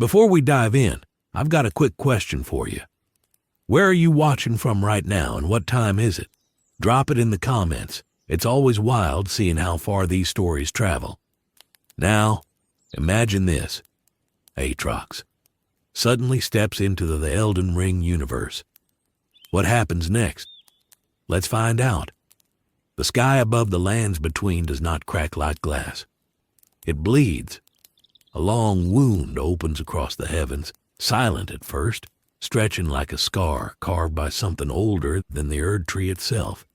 Before we dive in, I've got a quick question for you. Where are you watching from right now, and what time is it? Drop it in the comments. It's always wild seeing how far these stories travel. Now, imagine this. Aatrox suddenly steps into the Elden Ring universe. What happens next? Let's find out. The sky above the lands between does not crack like glass. It bleeds. A long wound opens across the heavens, silent at first, stretching like a scar carved by something older than the Erd tree itself.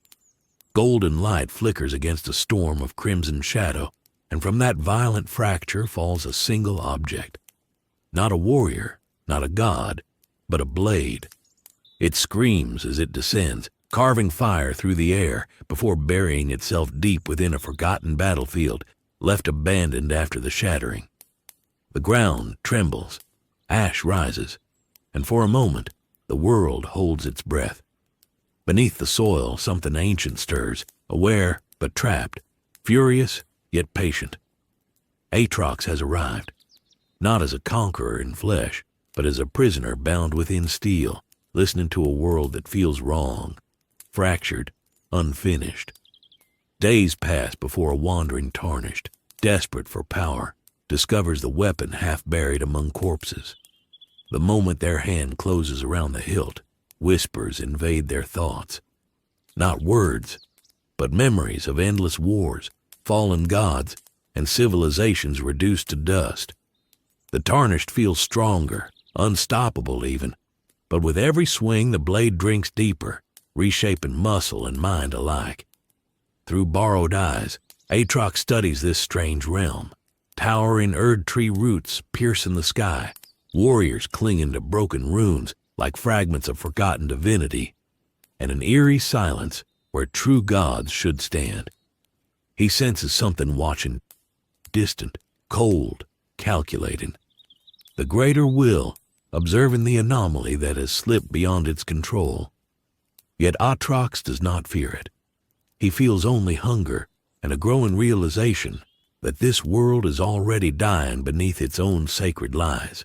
Golden light flickers against a storm of crimson shadow, and from that violent fracture falls a single object. Not a warrior, not a god, but a blade. It screams as it descends, carving fire through the air before burying itself deep within a forgotten battlefield, left abandoned after the shattering. The ground trembles, ash rises, and for a moment the world holds its breath. Beneath the soil something ancient stirs, aware but trapped, furious yet patient. Aatrox has arrived, not as a conqueror in flesh, but as a prisoner bound within steel, listening to a world that feels wrong, fractured, unfinished. Days pass before a wandering Tarnished, desperate for power, discovers the weapon half buried among corpses. The moment their hand closes around the hilt, whispers invade their thoughts. Not words, but memories of endless wars, fallen gods, and civilizations reduced to dust. The Tarnished feels stronger, unstoppable even, but with every swing the blade drinks deeper, reshaping muscle and mind alike. Through borrowed eyes, Aatrox studies this strange realm. Towering Erd tree roots piercing the sky, warriors clinging to broken runes like fragments of forgotten divinity, and an eerie silence where true gods should stand. He senses something watching, distant, cold, calculating. The greater will, observing the anomaly that has slipped beyond its control. Yet Aatrox does not fear it. He feels only hunger and a growing realization that this world is already dying beneath its own sacred lies.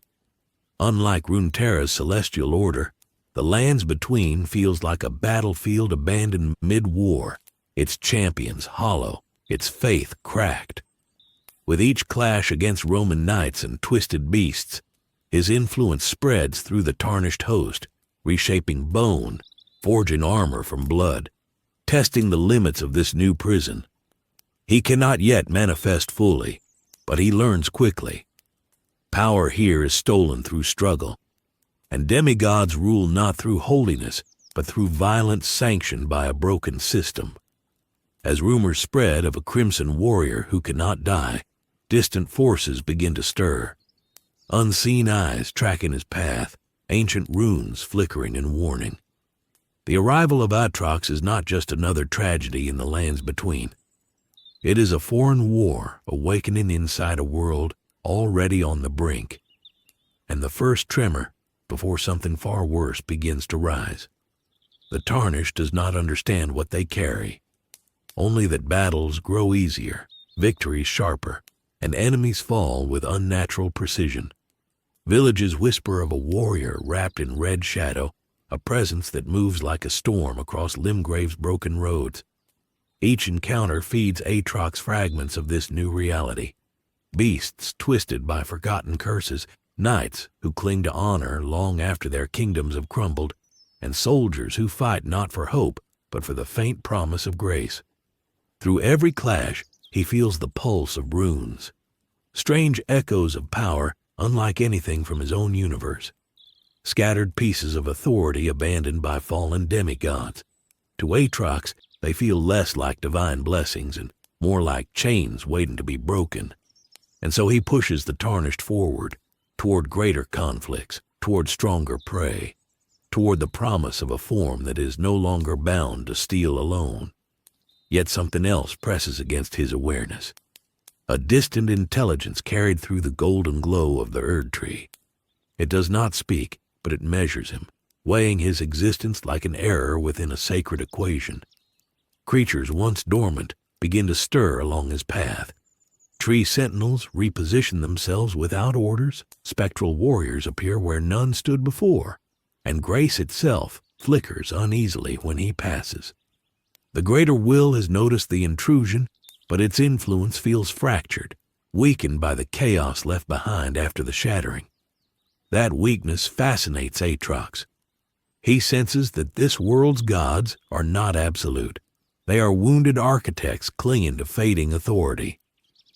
Unlike Runeterra's celestial order, the lands between feels like a battlefield abandoned mid-war, its champions hollow, its faith cracked. With each clash against Roman knights and twisted beasts, his influence spreads through the Tarnished host, reshaping bone, forging armor from blood, testing the limits of this new prison. He cannot yet manifest fully, but he learns quickly. Power here is stolen through struggle, and demigods rule not through holiness, but through violence sanctioned by a broken system. As rumors spread of a crimson warrior who cannot die, distant forces begin to stir. Unseen eyes tracking his path, ancient runes flickering in warning. The arrival of Aatrox is not just another tragedy in the lands between. It is a foreign war awakening inside a world already on the brink, and the first tremor before something far worse begins to rise. The Tarnished does not understand what they carry, only that battles grow easier, victories sharper, and enemies fall with unnatural precision. Villages whisper of a warrior wrapped in red shadow, a presence that moves like a storm across Limgrave's broken roads. Each encounter feeds Aatrox fragments of this new reality. Beasts twisted by forgotten curses, knights who cling to honor long after their kingdoms have crumbled, and soldiers who fight not for hope, but for the faint promise of grace. Through every clash, he feels the pulse of runes, strange echoes of power unlike anything from his own universe. Scattered pieces of authority abandoned by fallen demigods. To Aatrox, they feel less like divine blessings and more like chains waiting to be broken. And so he pushes the Tarnished forward, toward greater conflicts, toward stronger prey, toward the promise of a form that is no longer bound to steel alone. Yet something else presses against his awareness. A distant intelligence carried through the golden glow of the Erd tree. It does not speak, but it measures him, weighing his existence like an error within a sacred equation. Creatures once dormant begin to stir along his path, Tree sentinels reposition themselves without orders, spectral warriors appear where none stood before, and grace itself flickers uneasily when he passes. The greater will has noticed the intrusion, but its influence feels fractured, weakened by the chaos left behind after the shattering. That weakness fascinates Aatrox. He senses that this world's gods are not absolute. They are wounded architects clinging to fading authority.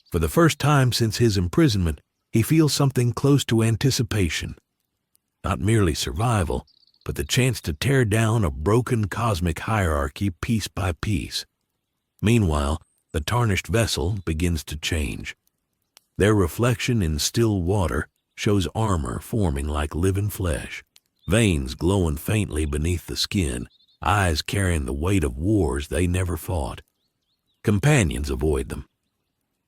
For the first time since his imprisonment, he feels something close to anticipation. Not merely survival, but the chance to tear down a broken cosmic hierarchy piece by piece. Meanwhile, the tarnished vessel begins to change. Their reflection in still water shows armor forming like living flesh, veins glowing faintly beneath the skin, eyes carrying the weight of wars they never fought. Companions avoid them.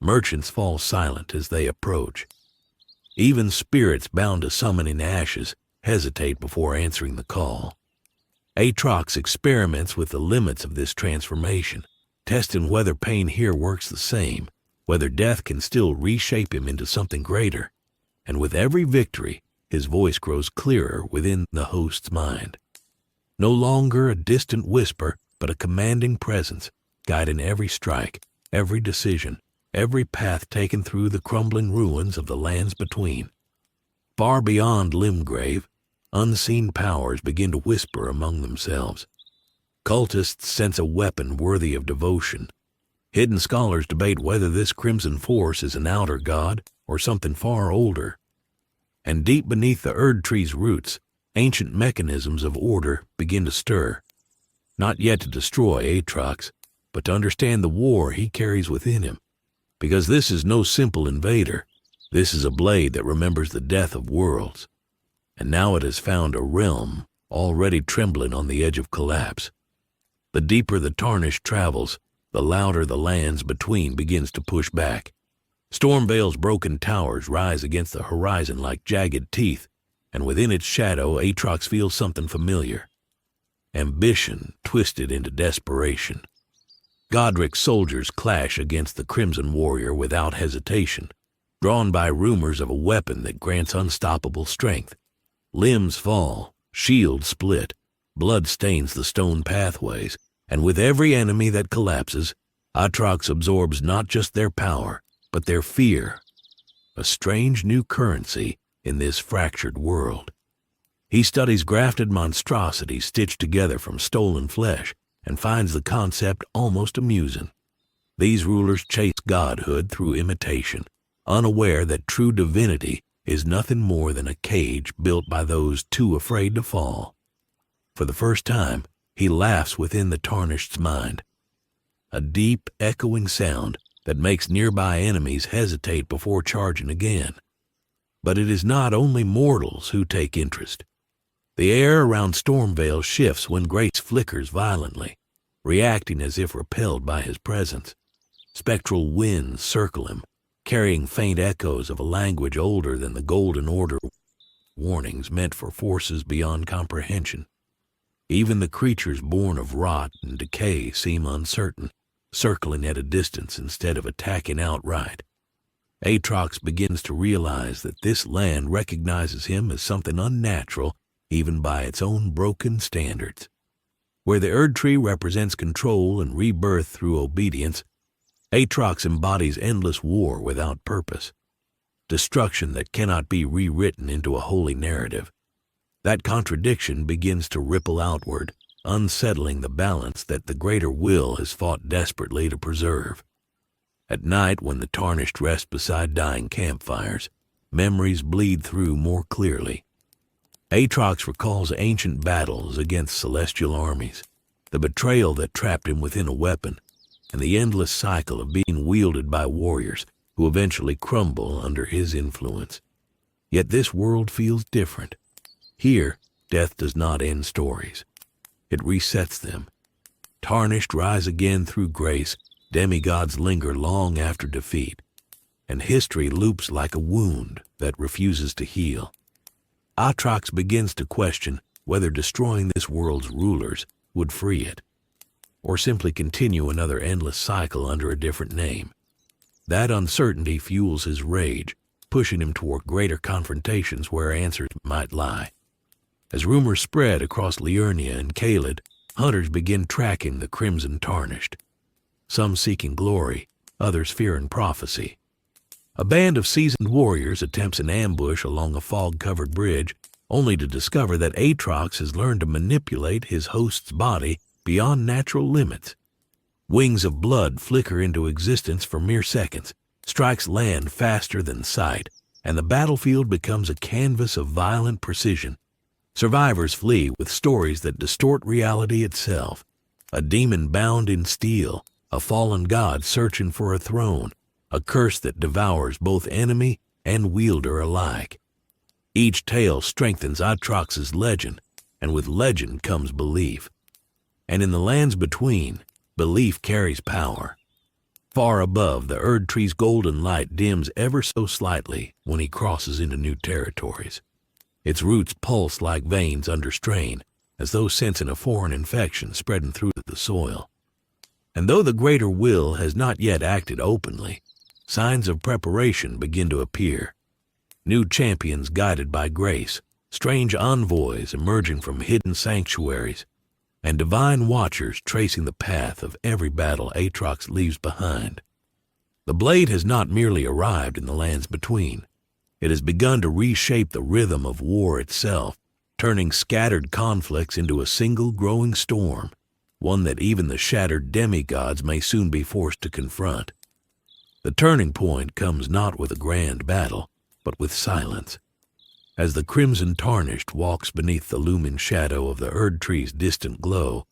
Merchants fall silent as they approach. Even spirits bound to summoning ashes hesitate before answering the call. Aatrox experiments with the limits of this transformation, testing whether pain here works the same, whether death can still reshape him into something greater. And with every victory, his voice grows clearer within the host's mind. No longer a distant whisper, but a commanding presence, guiding every strike, every decision, every path taken through the crumbling ruins of the lands between. Far beyond Limgrave, unseen powers begin to whisper among themselves. Cultists sense a weapon worthy of devotion. Hidden scholars debate whether this crimson force is an outer god or something far older. And deep beneath the Erd tree's roots, ancient mechanisms of order begin to stir. Not yet to destroy Aatrox, but to understand the war he carries within him. Because this is no simple invader. This is a blade that remembers the death of worlds. And now it has found a realm already trembling on the edge of collapse. The deeper the tarnish travels, the louder the lands between begins to push back. Stormvale's broken towers rise against the horizon like jagged teeth, and within its shadow Aatrox feels something familiar. Ambition twisted into desperation. Godric's soldiers clash against the Crimson Warrior without hesitation, drawn by rumors of a weapon that grants unstoppable strength. Limbs fall, shields split, blood stains the stone pathways, and with every enemy that collapses, Aatrox absorbs not just their power, but their fear, a strange new currency in this fractured world. He studies grafted monstrosities stitched together from stolen flesh, and finds the concept almost amusing. These rulers chase godhood through imitation, unaware that true divinity is nothing more than a cage built by those too afraid to fall. For the first time, he laughs within the tarnished's mind, a deep, echoing sound that makes nearby enemies hesitate before charging again. But it is not only mortals who take interest. The air around Stormvale shifts when Grace flickers violently, reacting as if repelled by his presence. Spectral winds circle him, carrying faint echoes of a language older than the Golden Order, warnings meant for forces beyond comprehension. Even the creatures born of rot and decay seem uncertain, circling at a distance instead of attacking outright. Aatrox begins to realize that this land recognizes him as something unnatural even by its own broken standards. Where the Erd Tree represents control and rebirth through obedience, Aatrox embodies endless war without purpose, destruction that cannot be rewritten into a holy narrative. That contradiction begins to ripple outward, unsettling the balance that the greater will has fought desperately to preserve. At night, when the tarnished rest beside dying campfires, memories bleed through more clearly. Aatrox recalls ancient battles against celestial armies, the betrayal that trapped him within a weapon, and the endless cycle of being wielded by warriors who eventually crumble under his influence. Yet this world feels different. Here, death does not end stories. It resets them. Tarnished rise again through grace, demigods linger long after defeat, and history loops like a wound that refuses to heal. Aatrox begins to question whether destroying this world's rulers would free it, or simply continue another endless cycle under a different name. That uncertainty fuels his rage, pushing him toward greater confrontations where answers might lie. As rumors spread across Liurnia and Caelid, hunters begin tracking the Crimson Tarnished. Some seeking glory, others fearing prophecy. A band of seasoned warriors attempts an ambush along a fog-covered bridge, only to discover that Aatrox has learned to manipulate his host's body beyond natural limits. Wings of blood flicker into existence for mere seconds, strikes land faster than sight, and the battlefield becomes a canvas of violent precision. Survivors flee with stories that distort reality itself. A demon bound in steel, a fallen god searching for a throne, a curse that devours both enemy and wielder alike. Each tale strengthens Aatrox's legend, and with legend comes belief. And in the lands between, belief carries power. Far above, the Erd tree's golden light dims ever so slightly when he crosses into new territories. Its roots pulse like veins under strain, as though sensing a foreign infection spreading through the soil. And though the greater will has not yet acted openly, signs of preparation begin to appear. New champions guided by grace, strange envoys emerging from hidden sanctuaries, and divine watchers tracing the path of every battle Aatrox leaves behind. The blade has not merely arrived in the lands between. It has begun to reshape the rhythm of war itself, turning scattered conflicts into a single growing storm, one that even the shattered demigods may soon be forced to confront. The turning point comes not with a grand battle, but with silence. As the Crimson Tarnished walks beneath the looming shadow of the Erd tree's distant glow,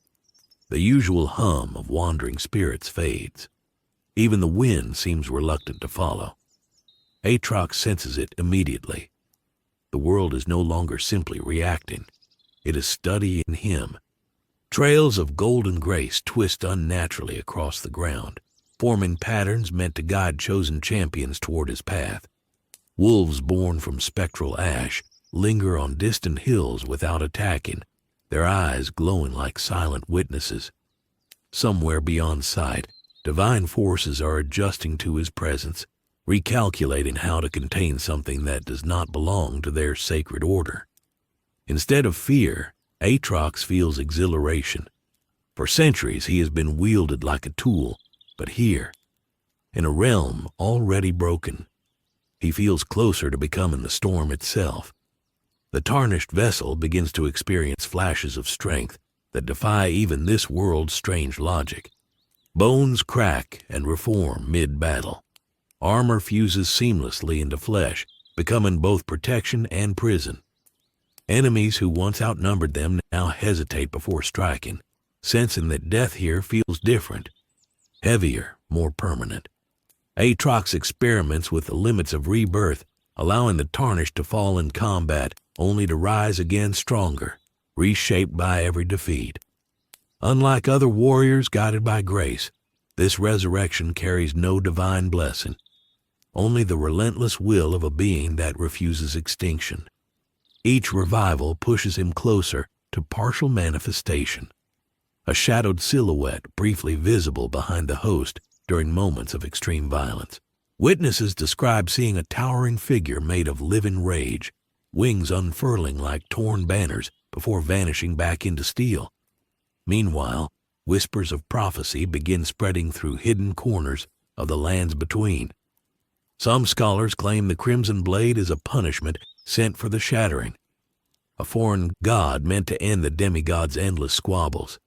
the usual hum of wandering spirits fades. Even the wind seems reluctant to follow. Aatrox senses it immediately. The world is no longer simply reacting. It is studying him. Trails of golden grace twist unnaturally across the ground, forming patterns meant to guide chosen champions toward his path. Wolves born from spectral ash linger on distant hills without attacking, their eyes glowing like silent witnesses. Somewhere beyond sight, divine forces are adjusting to his presence, recalculating how to contain something that does not belong to their sacred order. Instead of fear, Aatrox feels exhilaration. For centuries he has been wielded like a tool, but here, in a realm already broken, he feels closer to becoming the storm itself. The tarnished vessel begins to experience flashes of strength that defy even this world's strange logic. Bones crack and reform mid-battle. Armor fuses seamlessly into flesh, becoming both protection and prison. Enemies who once outnumbered them now hesitate before striking, sensing that death here feels different, heavier, more permanent. Aatrox experiments with the limits of rebirth, allowing the tarnished to fall in combat only to rise again stronger, reshaped by every defeat. Unlike other warriors guided by grace, this resurrection carries no divine blessing, only the relentless will of a being that refuses extinction. Each revival pushes him closer to partial manifestation, a shadowed silhouette briefly visible behind the host during moments of extreme violence. Witnesses describe seeing a towering figure made of living rage, wings unfurling like torn banners before vanishing back into steel. Meanwhile, whispers of prophecy begin spreading through hidden corners of the lands between. Some scholars claim the Crimson Blade is a punishment sent for the Shattering, a foreign god meant to end the demigod's endless squabbles.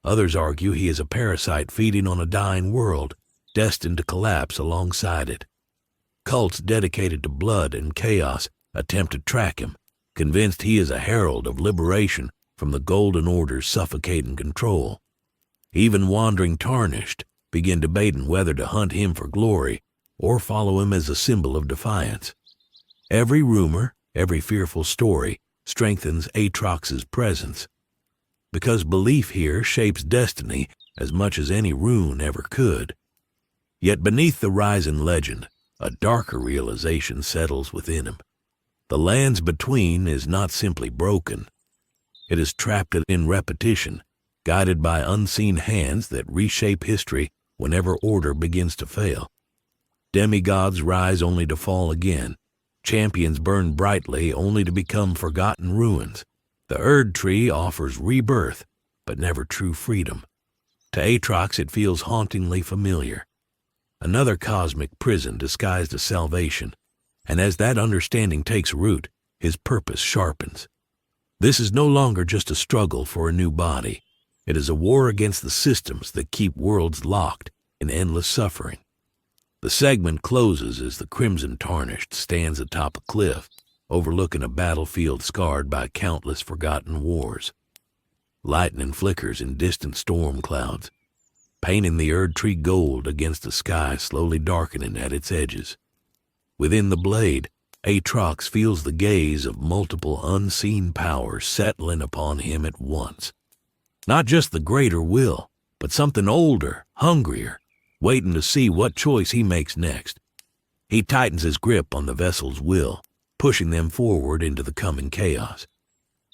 Others argue he is a parasite feeding on a dying world, destined to collapse alongside it. Cults dedicated to blood and chaos attempt to track him, convinced he is a herald of liberation from the Golden Order's suffocating control. Even wandering tarnished begin debating whether to hunt him for glory or follow him as a symbol of defiance. Every rumor, every fearful story strengthens Aatrox's presence, because belief here shapes destiny as much as any rune ever could. Yet beneath the rising legend, a darker realization settles within him. The lands between is not simply broken. It is trapped in repetition, guided by unseen hands that reshape history whenever order begins to fail. Demigods rise only to fall again. Champions burn brightly only to become forgotten ruins. The Erd Tree offers rebirth, but never true freedom. To Aatrox it feels hauntingly familiar. Another cosmic prison disguised as salvation, and as that understanding takes root, his purpose sharpens. This is no longer just a struggle for a new body. It is a war against the systems that keep worlds locked in endless suffering. The segment closes as the Crimson Tarnished stands atop a cliff, overlooking a battlefield scarred by countless forgotten wars. Lightning flickers in distant storm clouds, painting the Erd Tree gold against a sky slowly darkening at its edges. Within the blade, Aatrox feels the gaze of multiple unseen powers settling upon him at once. Not just the greater will, but something older, hungrier, waiting to see what choice he makes next. He tightens his grip on the vessel's will, pushing them forward into the coming chaos.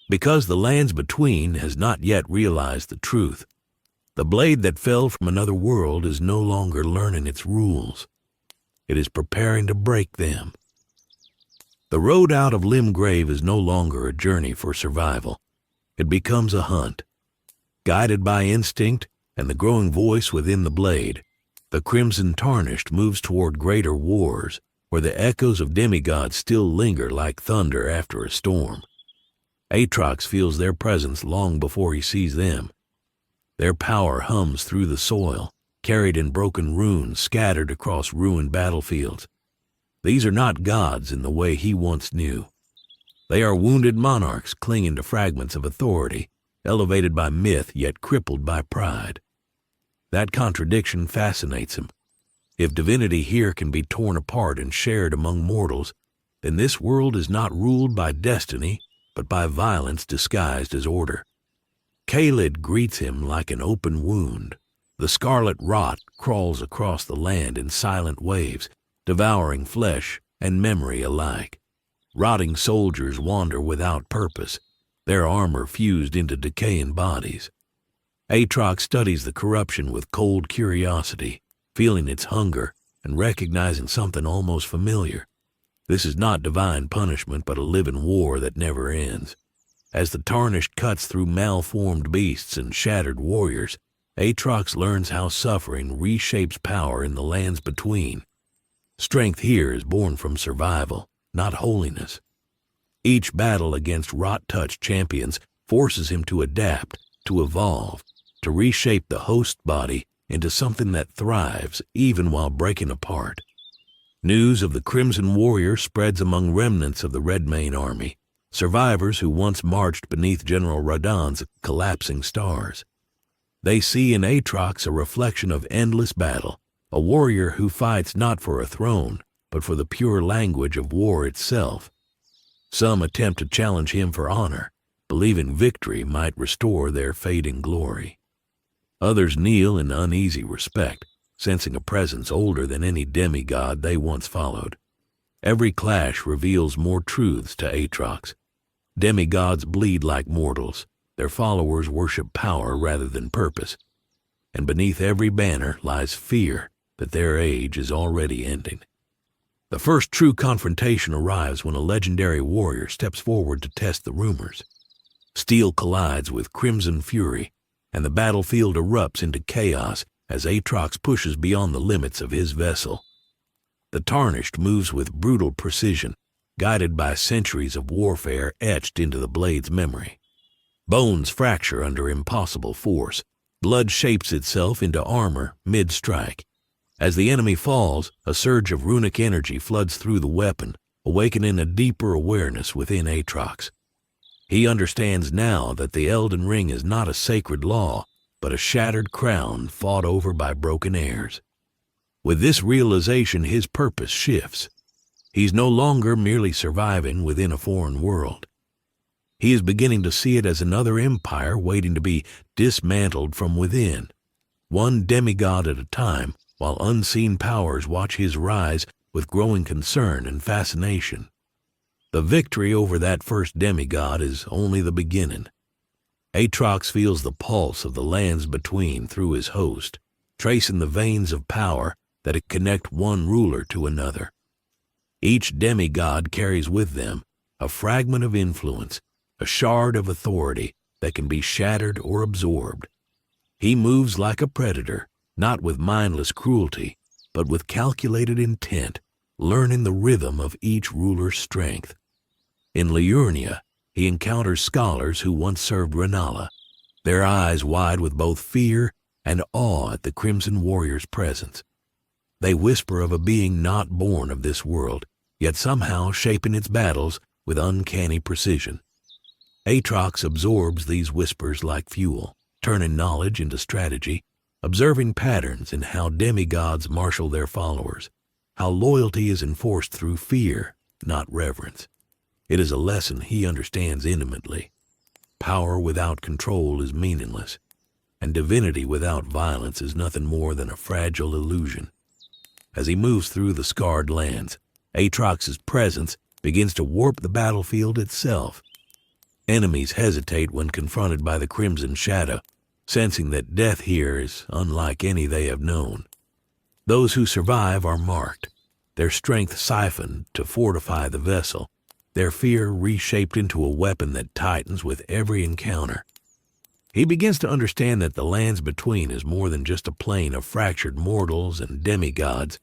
Because the lands between has not yet realized the truth, the blade that fell from another world is no longer learning its rules. It is preparing to break them. The road out of Limgrave is no longer a journey for survival. It becomes a hunt. Guided by instinct and the growing voice within the blade, the Crimson Tarnished moves toward greater wars, where the echoes of demigods still linger like thunder after a storm. Aatrox feels their presence long before he sees them. Their power hums through the soil, carried in broken runes scattered across ruined battlefields. These are not gods in the way he once knew. They are wounded monarchs clinging to fragments of authority, elevated by myth yet crippled by pride. That contradiction fascinates him. If divinity here can be torn apart and shared among mortals, then this world is not ruled by destiny, but by violence disguised as order. Caelid greets him like an open wound. The scarlet rot crawls across the land in silent waves, devouring flesh and memory alike. Rotting soldiers wander without purpose, their armor fused into decaying bodies. Aatrox studies the corruption with cold curiosity, feeling its hunger and recognizing something almost familiar. This is not divine punishment, but a living war that never ends. As the Tarnished cuts through malformed beasts and shattered warriors, Aatrox learns how suffering reshapes power in the lands between. Strength here is born from survival, not holiness. Each battle against rot-touched champions forces him to adapt, to evolve, to reshape the host body into something that thrives even while breaking apart. News of the Crimson Warrior spreads among remnants of the Redmane army, survivors who once marched beneath General Radahn's collapsing stars. They see in Aatrox a reflection of endless battle, a warrior who fights not for a throne, but for the pure language of war itself. Some attempt to challenge him for honor, believing victory might restore their fading glory. Others kneel in uneasy respect, sensing a presence older than any demigod they once followed. Every clash reveals more truths to Aatrox. Demigods bleed like mortals. Their followers worship power rather than purpose. And beneath every banner lies fear that their age is already ending. The first true confrontation arrives when a legendary warrior steps forward to test the rumors. Steel collides with crimson fury, and the battlefield erupts into chaos as Aatrox pushes beyond the limits of his vessel. The Tarnished moves with brutal precision, guided by centuries of warfare etched into the blade's memory. Bones fracture under impossible force. Blood shapes itself into armor mid-strike. As the enemy falls, a surge of runic energy floods through the weapon, awakening a deeper awareness within Aatrox. He understands now that the Elden Ring is not a sacred law, but a shattered crown fought over by broken heirs. With this realization, his purpose shifts. He's no longer merely surviving within a foreign world. He is beginning to see it as another empire waiting to be dismantled from within, one demigod at a time, while unseen powers watch his rise with growing concern and fascination. The victory over that first demigod is only the beginning. Aatrox feels the pulse of the lands between through his host, tracing the veins of power that connect one ruler to another. Each demigod carries with them a fragment of influence, a shard of authority that can be shattered or absorbed. He moves like a predator, not with mindless cruelty, but with calculated intent, learning the rhythm of each ruler's strength. In Liurnia, he encounters scholars who once served Renala, their eyes wide with both fear and awe at the Crimson Warrior's presence. They whisper of a being not born of this world, yet somehow shaping its battles with uncanny precision. Aatrox absorbs these whispers like fuel, turning knowledge into strategy, observing patterns in how demigods marshal their followers, how loyalty is enforced through fear, not reverence. It is a lesson he understands intimately. Power without control is meaningless, and divinity without violence is nothing more than a fragile illusion. As he moves through the scarred lands, Aatrox's presence begins to warp the battlefield itself. Enemies hesitate when confronted by the Crimson Shadow, sensing that death here is unlike any they have known. Those who survive are marked, their strength siphoned to fortify the vessel, their fear reshaped into a weapon that tightens with every encounter. He begins to understand that the lands between is more than just a plane of fractured mortals and demigods.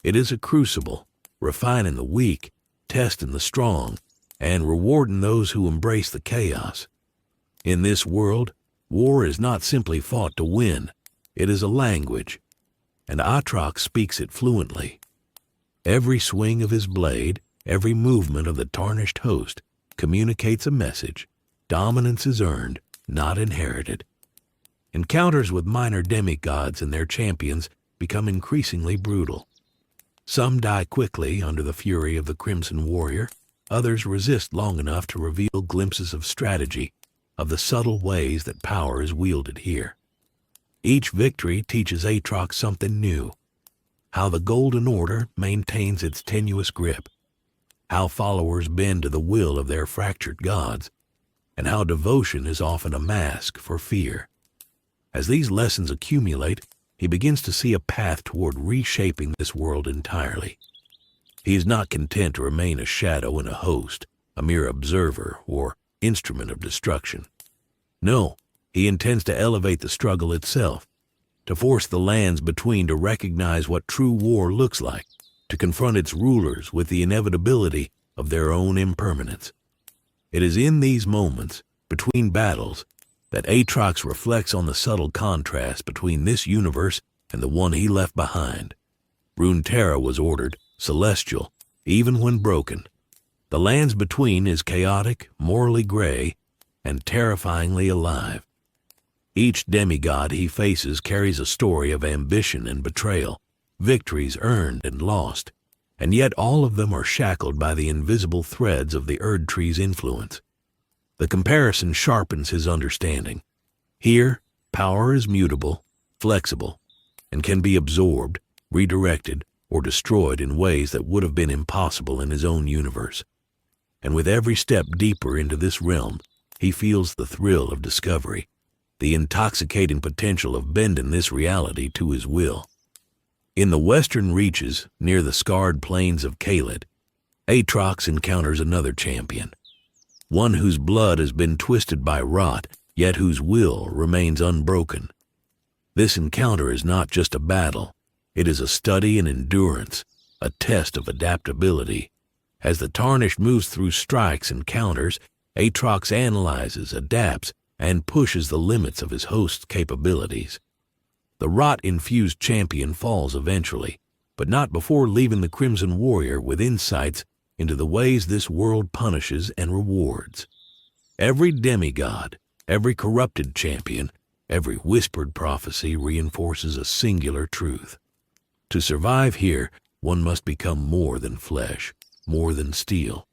It is a crucible, refining the weak, testing the strong, and rewarding those who embrace the chaos. In this world, war is not simply fought to win, it is a language, and Aatrox speaks it fluently. Every swing of his blade, every movement of the tarnished host communicates a message. Dominance is earned, not inherited. Encounters with minor demigods and their champions become increasingly brutal. Some die quickly under the fury of the Crimson Warrior, others resist long enough to reveal glimpses of strategy, of the subtle ways that power is wielded here. Each victory teaches Aatrox something new, how the Golden Order maintains its tenuous grip, how followers bend to the will of their fractured gods, and how devotion is often a mask for fear. As these lessons accumulate, he begins to see a path toward reshaping this world entirely. He is not content to remain a shadow in a host, a mere observer or instrument of destruction. No, he intends to elevate the struggle itself, to force the lands between to recognize what true war looks like, to confront its rulers with the inevitability of their own impermanence. It is in these moments, between battles, that Aatrox reflects on the subtle contrast between this universe and the one he left behind. Runeterra was ordered, celestial, even when broken. The lands between is chaotic, morally gray, and terrifyingly alive. Each demigod he faces carries a story of ambition and betrayal, victories earned and lost, and yet all of them are shackled by the invisible threads of the Erdtree's influence. The comparison sharpens his understanding. Here, power is mutable, flexible, and can be absorbed, redirected, or destroyed in ways that would have been impossible in his own universe. And with every step deeper into this realm, he feels the thrill of discovery, the intoxicating potential of bending this reality to his will. In the western reaches, near the scarred plains of Caelid, Aatrox encounters another champion, one whose blood has been twisted by rot, yet whose will remains unbroken. This encounter is not just a battle, it is a study in endurance, a test of adaptability. As the Tarnished moves through strikes and counters, Aatrox analyzes, adapts, and pushes the limits of his host's capabilities. The rot-infused champion falls eventually, but not before leaving the Crimson Warrior with insights into the ways this world punishes and rewards. Every demigod, every corrupted champion, every whispered prophecy reinforces a singular truth. To survive here, one must become more than flesh, more than steel.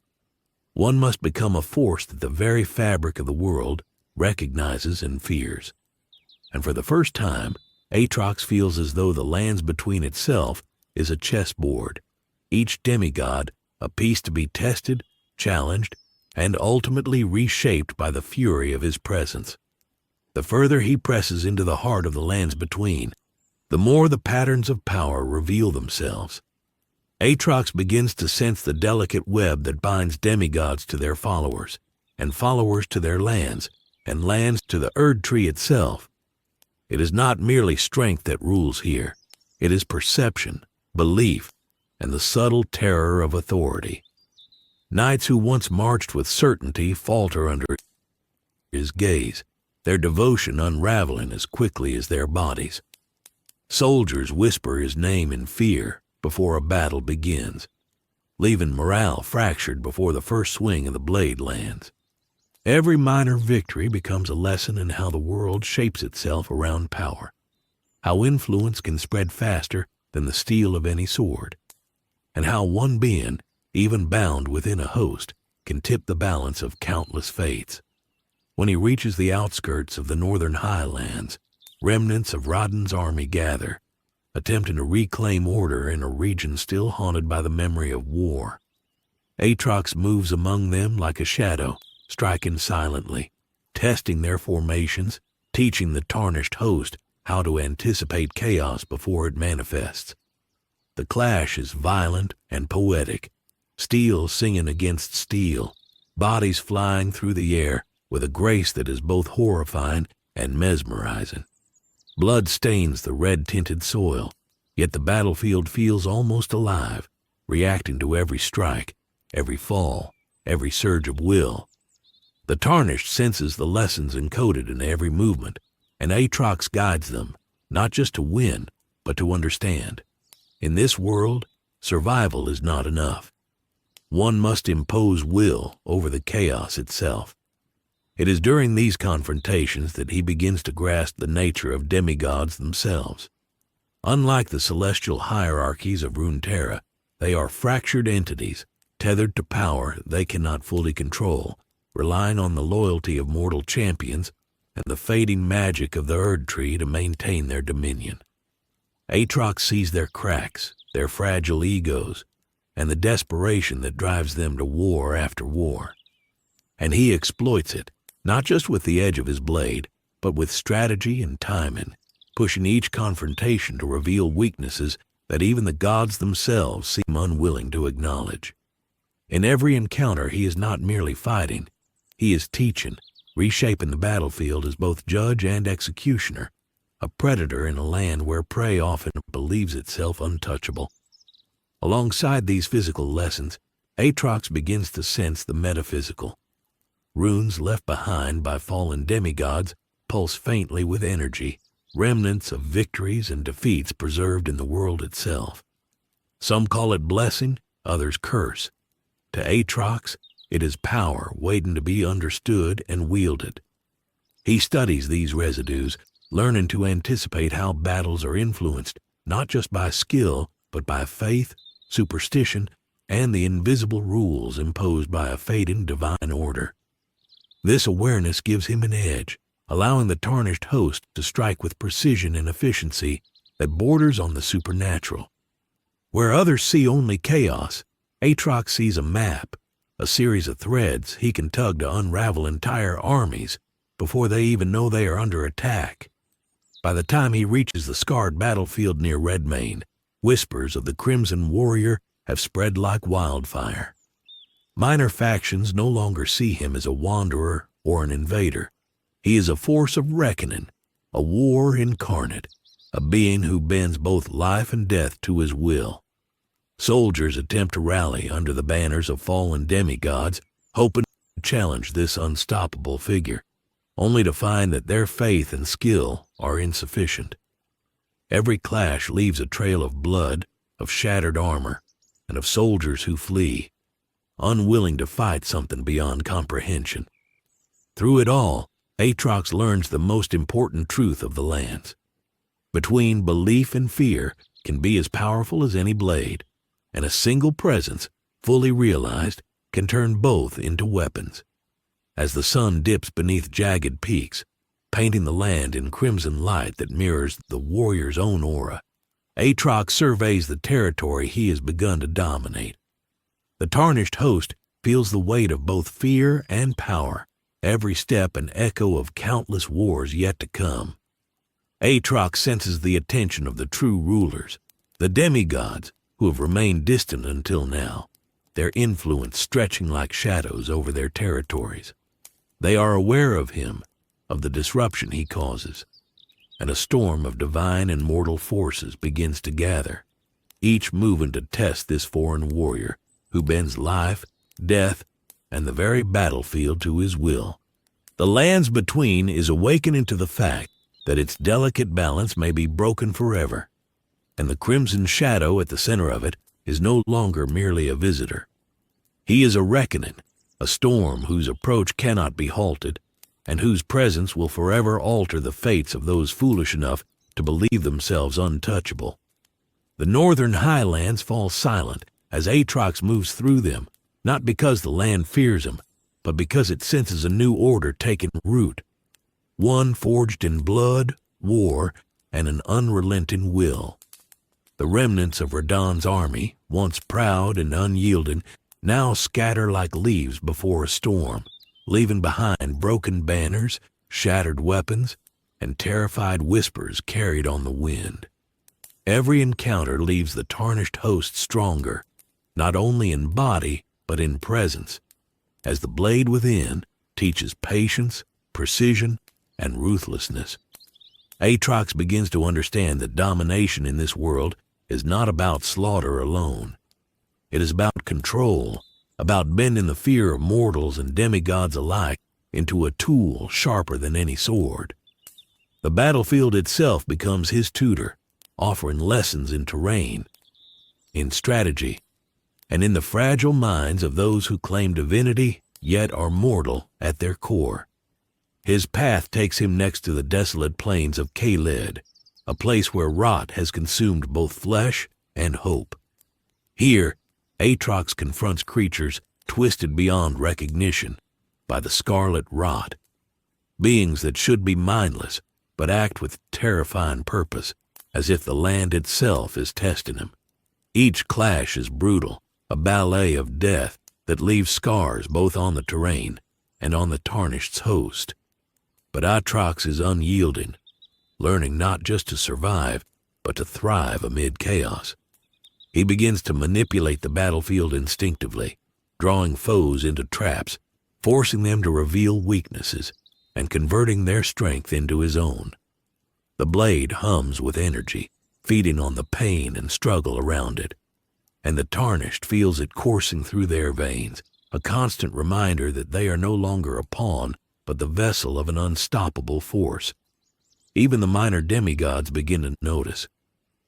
One must become a force that the very fabric of the world recognizes and fears. And for the first time, Aatrox feels as though the lands between itself is a chessboard, each demigod a piece to be tested, challenged, and ultimately reshaped by the fury of his presence. The further he presses into the heart of the lands between, the more the patterns of power reveal themselves. Aatrox begins to sense the delicate web that binds demigods to their followers, and followers to their lands, and lands to the Erd Tree itself. It is not merely strength that rules here. It is perception, belief, and the subtle terror of authority. Knights who once marched with certainty falter under his gaze, their devotion unraveling as quickly as their bodies. Soldiers whisper his name in fear before a battle begins, leaving morale fractured before the first swing of the blade lands. Every minor victory becomes a lesson in how the world shapes itself around power, how influence can spread faster than the steel of any sword, and how one being, even bound within a host, can tip the balance of countless fates. When he reaches the outskirts of the northern highlands, remnants of Rodden's army gather, attempting to reclaim order in a region still haunted by the memory of war. Aatrox moves among them like a shadow, striking silently, testing their formations, teaching the tarnished host how to anticipate chaos before it manifests. The clash is violent and poetic, steel singing against steel, bodies flying through the air with a grace that is both horrifying and mesmerizing. Blood stains the red-tinted soil, yet the battlefield feels almost alive, reacting to every strike, every fall, every surge of will. The tarnished senses the lessons encoded in every movement, and Aatrox guides them, not just to win, but to understand. In this world, survival is not enough. One must impose will over the chaos itself. It is during these confrontations that he begins to grasp the nature of demigods themselves. Unlike the celestial hierarchies of Runeterra, they are fractured entities, tethered to power they cannot fully control, relying on the loyalty of mortal champions and the fading magic of the Erd Tree to maintain their dominion. Aatrox sees their cracks, their fragile egos, and the desperation that drives them to war after war. And he exploits it, not just with the edge of his blade, but with strategy and timing, pushing each confrontation to reveal weaknesses that even the gods themselves seem unwilling to acknowledge. In every encounter he is not merely fighting, he is teaching, reshaping the battlefield as both judge and executioner, a predator in a land where prey often believes itself untouchable. Alongside these physical lessons, Aatrox begins to sense the metaphysical. Runes left behind by fallen demigods pulse faintly with energy, remnants of victories and defeats preserved in the world itself. Some call it blessing, others curse. To Aatrox, it is power waiting to be understood and wielded. He studies these residues, learning to anticipate how battles are influenced not just by skill, but by faith, superstition, and the invisible rules imposed by a fading divine order. This awareness gives him an edge, allowing the tarnished host to strike with precision and efficiency that borders on the supernatural. Where others see only chaos, Aatrox sees a map, a series of threads he can tug to unravel entire armies before they even know they are under attack. By the time he reaches the scarred battlefield near Redmane, whispers of the Crimson Warrior have spread like wildfire. Minor factions no longer see him as a wanderer or an invader. He is a force of reckoning, a war incarnate, a being who bends both life and death to his will. Soldiers attempt to rally under the banners of fallen demigods, hoping to challenge this unstoppable figure, only to find that their faith and skill are insufficient. Every clash leaves a trail of blood, of shattered armor, and of soldiers who flee, unwilling to fight something beyond comprehension. Through it all, Aatrox learns the most important truth of the lands. Between belief and fear can be as powerful as any blade, and a single presence, fully realized, can turn both into weapons. As the sun dips beneath jagged peaks, painting the land in crimson light that mirrors the warrior's own aura, Aatrox surveys the territory he has begun to dominate. The tarnished host feels the weight of both fear and power, every step an echo of countless wars yet to come. Aatrox senses the attention of the true rulers, the demigods who have remained distant until now, their influence stretching like shadows over their territories. They are aware of him, of the disruption he causes, and a storm of divine and mortal forces begins to gather, each moving to test this foreign warrior who bends life, death, and the very battlefield to his will. The lands between is awakening to the fact that its delicate balance may be broken forever, and the crimson shadow at the center of it is no longer merely a visitor. He is a reckoning, a storm whose approach cannot be halted, and whose presence will forever alter the fates of those foolish enough to believe themselves untouchable. The northern highlands fall silent as Aatrox moves through them, not because the land fears him, but because it senses a new order taking root, one forged in blood, war, and an unrelenting will. The remnants of Radahn's army, once proud and unyielding, now scatter like leaves before a storm, leaving behind broken banners, shattered weapons, and terrified whispers carried on the wind. Every encounter leaves the tarnished host stronger, not only in body, but in presence, as the blade within teaches patience, precision, and ruthlessness. Aatrox begins to understand that domination in this world is not about slaughter alone. It is about control, about bending the fear of mortals and demigods alike into a tool sharper than any sword. The battlefield itself becomes his tutor, offering lessons in terrain, in strategy, and in the fragile minds of those who claim divinity yet are mortal at their core. His path takes him next to the desolate plains of Kaled, a place where rot has consumed both flesh and hope. Here, Aatrox confronts creatures twisted beyond recognition by the scarlet rot, beings that should be mindless but act with terrifying purpose, as if the land itself is testing him. Each clash is brutal, a ballet of death that leaves scars both on the terrain and on the tarnished's host. But Aatrox is unyielding, learning not just to survive, but to thrive amid chaos. He begins to manipulate the battlefield instinctively, drawing foes into traps, forcing them to reveal weaknesses, and converting their strength into his own. The blade hums with energy, feeding on the pain and struggle around it, and the tarnished feels it coursing through their veins, a constant reminder that they are no longer a pawn, but the vessel of an unstoppable force. Even the minor demigods begin to notice.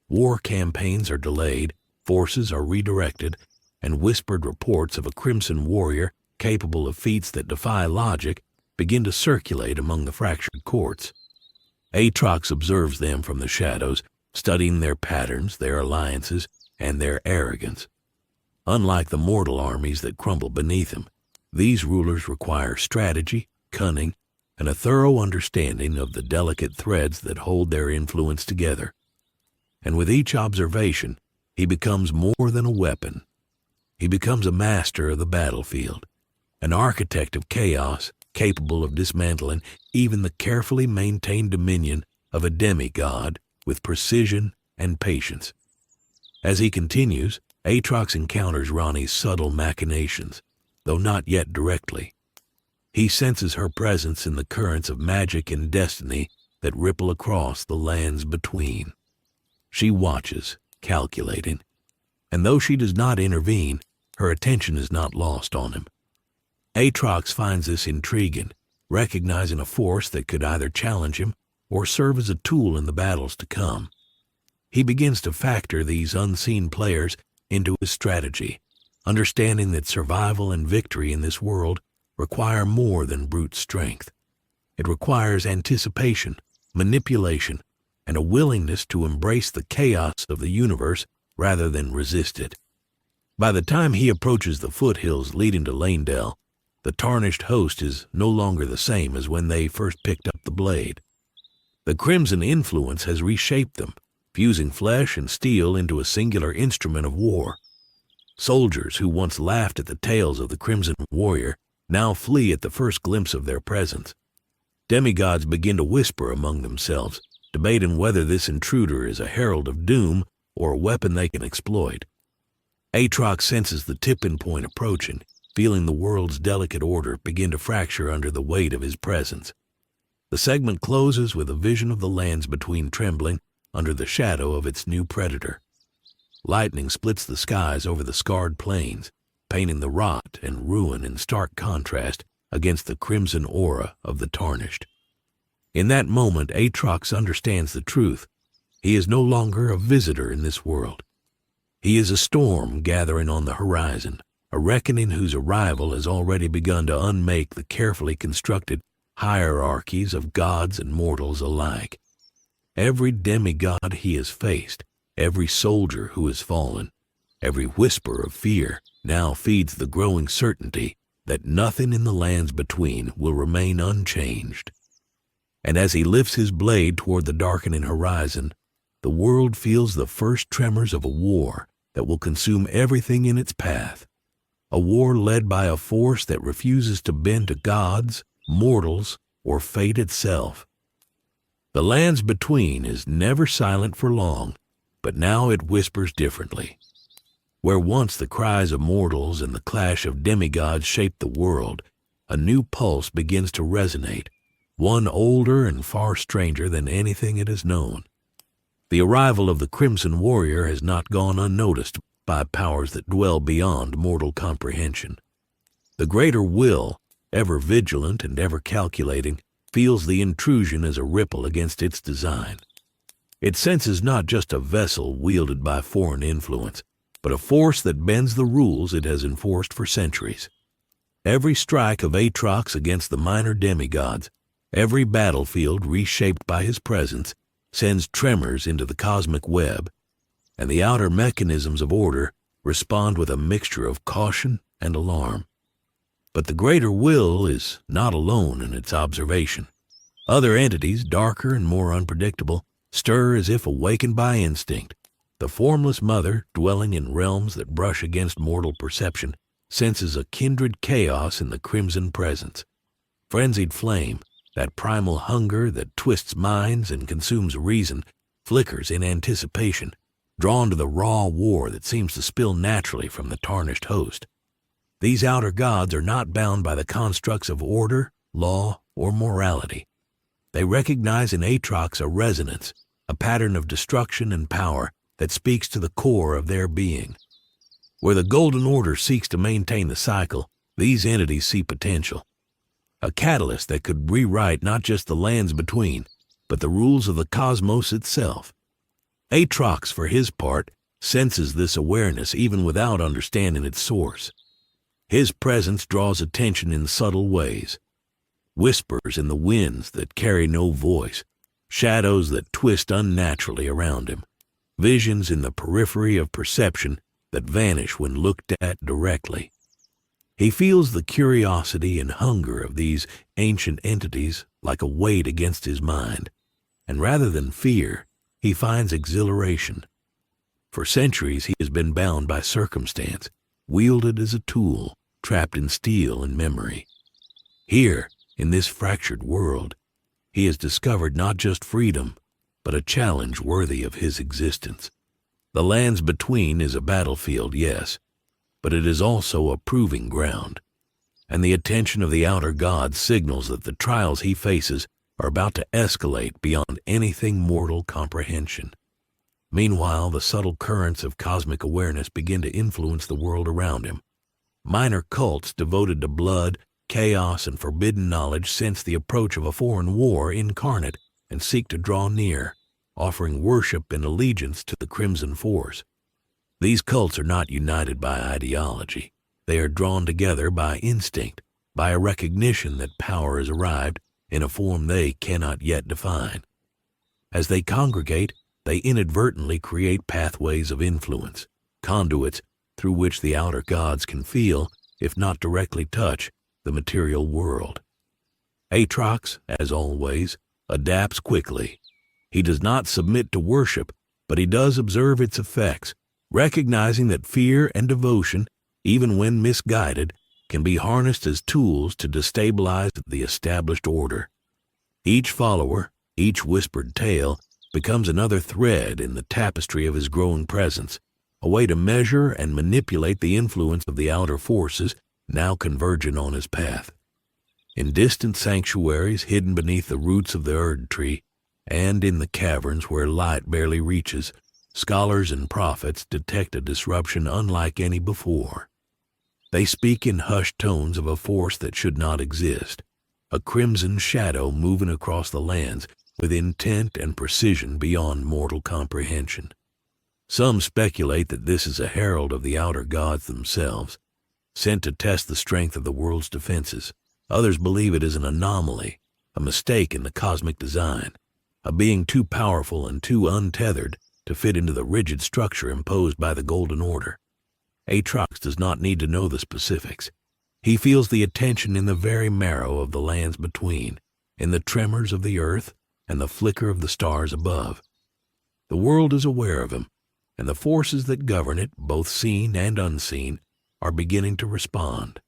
War campaigns are delayed, forces are redirected, and whispered reports of a crimson warrior capable of feats that defy logic begin to circulate among the fractured courts. Aatrox observes them from the shadows, studying their patterns, their alliances, and their arrogance. Unlike the mortal armies that crumble beneath him, these rulers require strategy, cunning, and a thorough understanding of the delicate threads that hold their influence together. And with each observation, he becomes more than a weapon. He becomes a master of the battlefield, an architect of chaos capable of dismantling even the carefully maintained dominion of a demigod with precision and patience. As he continues, Aatrox encounters Ranni's subtle machinations, though not yet directly. He senses her presence in the currents of magic and destiny that ripple across the lands between. She watches, calculating, and though she does not intervene, her attention is not lost on him. Aatrox finds this intriguing, recognizing a force that could either challenge him or serve as a tool in the battles to come. He begins to factor these unseen players into his strategy, understanding that survival and victory in this world require more than brute strength. It requires anticipation, manipulation, and a willingness to embrace the chaos of the universe rather than resist it. By the time he approaches the foothills leading to Lanedell, the tarnished host is no longer the same as when they first picked up the blade. The crimson influence has reshaped them, fusing flesh and steel into a singular instrument of war. Soldiers who once laughed at the tales of the crimson warrior now flee at the first glimpse of their presence. Demigods begin to whisper among themselves, debating whether this intruder is a herald of doom or a weapon they can exploit. Aatrox senses the tipping point approaching, feeling the world's delicate order begin to fracture under the weight of his presence. The segment closes with a vision of the lands between trembling under the shadow of its new predator. Lightning splits the skies over the scarred plains, painting the rot and ruin in stark contrast against the crimson aura of the tarnished. In that moment, Aatrox understands the truth. He is no longer a visitor in this world. He is a storm gathering on the horizon, a reckoning whose arrival has already begun to unmake the carefully constructed hierarchies of gods and mortals alike. Every demigod he has faced, every soldier who has fallen, every whisper of fear now feeds the growing certainty that nothing in the lands between will remain unchanged. And as he lifts his blade toward the darkening horizon, the world feels the first tremors of a war that will consume everything in its path, a war led by a force that refuses to bend to gods, mortals, or fate itself. The lands between is never silent for long, but now it whispers differently. Where once the cries of mortals and the clash of demigods shaped the world, a new pulse begins to resonate, one older and far stranger than anything it has known. The arrival of the Crimson Warrior has not gone unnoticed by powers that dwell beyond mortal comprehension. The greater will, ever vigilant and ever calculating, feels the intrusion as a ripple against its design. It senses not just a vessel wielded by foreign influence, but a force that bends the rules it has enforced for centuries. Every strike of Aatrox against the minor demigods, every battlefield reshaped by his presence, sends tremors into the cosmic web, and the outer mechanisms of order respond with a mixture of caution and alarm. But the greater will is not alone in its observation. Other entities, darker and more unpredictable, stir as if awakened by instinct. The formless mother, dwelling in realms that brush against mortal perception, senses a kindred chaos in the crimson presence. Frenzied flame, that primal hunger that twists minds and consumes reason, flickers in anticipation, drawn to the raw war that seems to spill naturally from the tarnished host. These outer gods are not bound by the constructs of order, law, or morality. They recognize in Aatrox a resonance, a pattern of destruction and power that speaks to the core of their being. Where the Golden Order seeks to maintain the cycle, these entities see potential. A catalyst that could rewrite not just the lands between, but the rules of the cosmos itself. Aatrox, for his part, senses this awareness even without understanding its source. His presence draws attention in subtle ways. Whispers in the winds that carry no voice, shadows that twist unnaturally around him, visions in the periphery of perception that vanish when looked at directly. He feels the curiosity and hunger of these ancient entities like a weight against his mind, and rather than fear, he finds exhilaration. For centuries he has been bound by circumstance, wielded as a tool, trapped in steel and memory. Here, in this fractured world, he has discovered not just freedom, but a challenge worthy of his existence. The lands between is a battlefield, yes, but it is also a proving ground, and the attention of the outer gods signals that the trials he faces are about to escalate beyond anything mortal comprehension. Meanwhile, the subtle currents of cosmic awareness begin to influence the world around him. Minor cults devoted to blood, chaos, and forbidden knowledge sense the approach of a foreign war incarnate and seek to draw near, offering worship and allegiance to the Crimson Force. These cults are not united by ideology. They are drawn together by instinct, by a recognition that power has arrived in a form they cannot yet define. As they congregate, they inadvertently create pathways of influence, conduits through which the outer gods can feel, if not directly touch, the material world. Aatrox, as always, adapts quickly. He does not submit to worship, but he does observe its effects, recognizing that fear and devotion, even when misguided, can be harnessed as tools to destabilize the established order. Each follower, Each whispered tale becomes another thread in the tapestry of his growing presence, a way to measure and manipulate the influence of the outer forces now converging on his path. In distant sanctuaries hidden beneath the roots of the Erd tree, and in the caverns where light barely reaches, scholars and prophets detect a disruption unlike any before. They speak in hushed tones of a force that should not exist, a crimson shadow moving across the lands with intent and precision beyond mortal comprehension. Some speculate that this is a herald of the outer gods themselves, sent to test the strength of the world's defenses. Others believe it is an anomaly, a mistake in the cosmic design, a being too powerful and too untethered to fit into the rigid structure imposed by the Golden Order. Aatrox does not need to know the specifics. He feels the attention in the very marrow of the lands between, in the tremors of the earth and the flicker of the stars above. The world is aware of him, and the forces that govern it, both seen and unseen, are beginning to respond.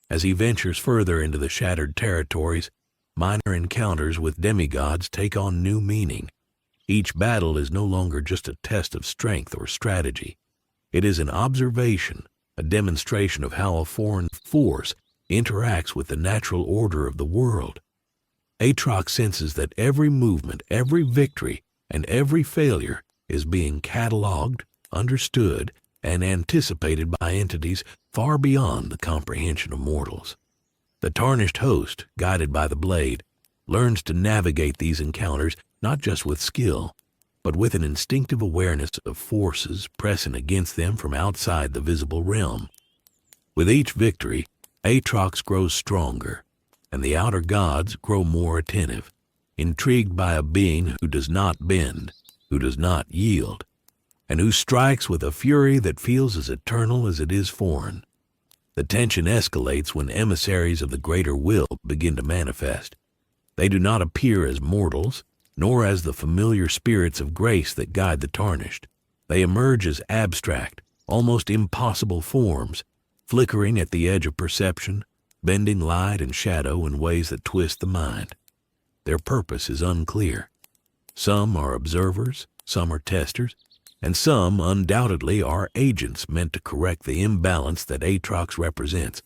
As he ventures further into the shattered territories, minor encounters with demigods take on new meaning. Each battle is no longer just a test of strength or strategy. It is an observation, a demonstration of how a foreign force interacts with the natural order of the world. Aatrox senses that every movement, every victory, and every failure is being catalogued, understood, and anticipated by entities far beyond the comprehension of mortals. The tarnished host, guided by the blade, learns to navigate these encounters not just with skill, but with an instinctive awareness of forces pressing against them from outside the visible realm. With each victory, Aatrox grows stronger, and the outer gods grow more attentive, intrigued by a being who does not bend, who does not yield, and who strikes with a fury that feels as eternal as it is foreign. The tension escalates when emissaries of the greater will begin to manifest. They do not appear as mortals, nor as the familiar spirits of grace that guide the tarnished. They emerge as abstract, almost impossible forms, flickering at the edge of perception, bending light and shadow in ways that twist the mind. Their purpose is unclear. Some are observers, some are testers, and some undoubtedly are agents meant to correct the imbalance that Aatrox represents.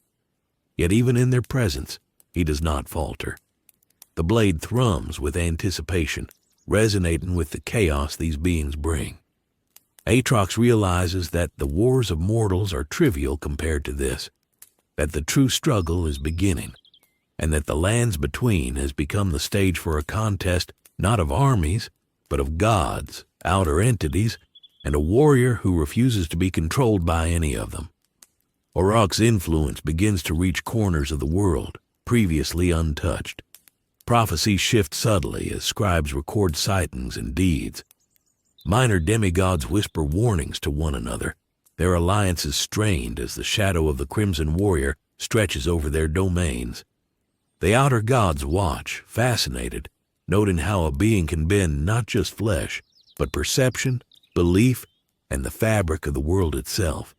Yet even in their presence, he does not falter. The blade thrums with anticipation, resonating with the chaos these beings bring. Aatrox realizes that the wars of mortals are trivial compared to this, that the true struggle is beginning, and that the lands between has become the stage for a contest not of armies, but of gods, outer entities, and a warrior who refuses to be controlled by any of them. Aatrox's influence begins to reach corners of the world, previously untouched. Prophecies shift subtly as scribes record sightings and deeds. Minor demigods whisper warnings to one another, their alliances strained as the shadow of the Crimson Warrior stretches over their domains. The outer gods watch, fascinated, noting how a being can bend not just flesh, but perception, belief, and the fabric of the world itself.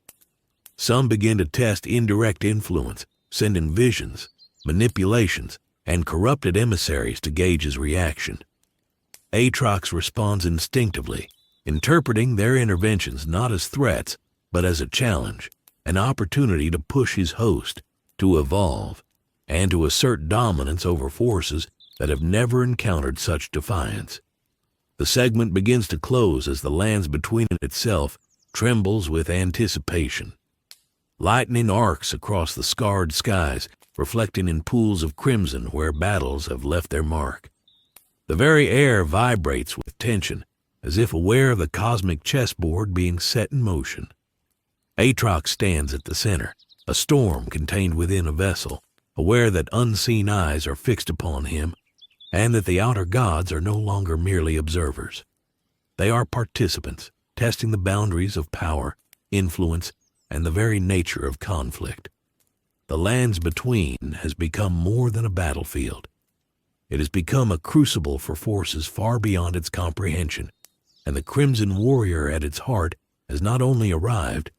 Some begin to test indirect influence, sending visions, manipulations, and corrupted emissaries to gauge his reaction. Aatrox responds instinctively, interpreting their interventions not as threats, but as a challenge, an opportunity to push his host, to evolve, and to assert dominance over forces that have never encountered such defiance. The segment begins to close as the lands between it itself trembles with anticipation. Lightning arcs across the scarred skies, reflecting in pools of crimson where battles have left their mark. The very air vibrates with tension, as if aware of the cosmic chessboard being set in motion. Aatrox stands at the center, a storm contained within a vessel, aware that unseen eyes are fixed upon him, and that the outer gods are no longer merely observers. They are participants, testing the boundaries of power, influence, and the very nature of conflict. The lands between has become more than a battlefield. It has become a crucible for forces far beyond its comprehension, and the Crimson Warrior at its heart has not only arrived,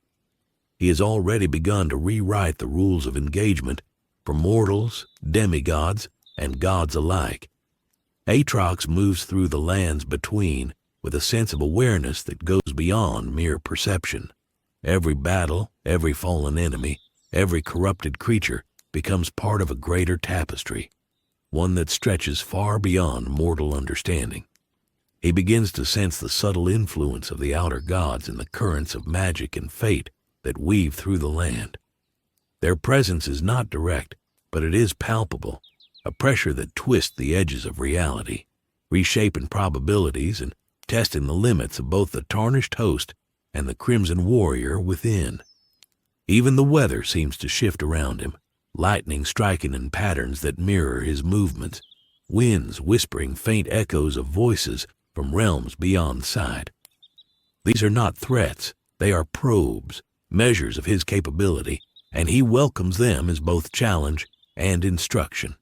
he has already begun to rewrite the rules of engagement for mortals, demigods, and gods alike. Aatrox moves through the lands between with a sense of awareness that goes beyond mere perception. Every battle, every fallen enemy, every corrupted creature becomes part of a greater tapestry, one that stretches far beyond mortal understanding. He begins to sense the subtle influence of the outer gods in the currents of magic and fate that weave through the land. Their presence is not direct, but it is palpable, a pressure that twists the edges of reality, reshaping probabilities and testing the limits of both the tarnished host and the crimson warrior within. Even the weather seems to shift around him, lightning striking in patterns that mirror his movements, winds whispering faint echoes of voices from realms beyond sight. These are not threats, they are probes, measures of his capability, and he welcomes them as both challenge and instruction.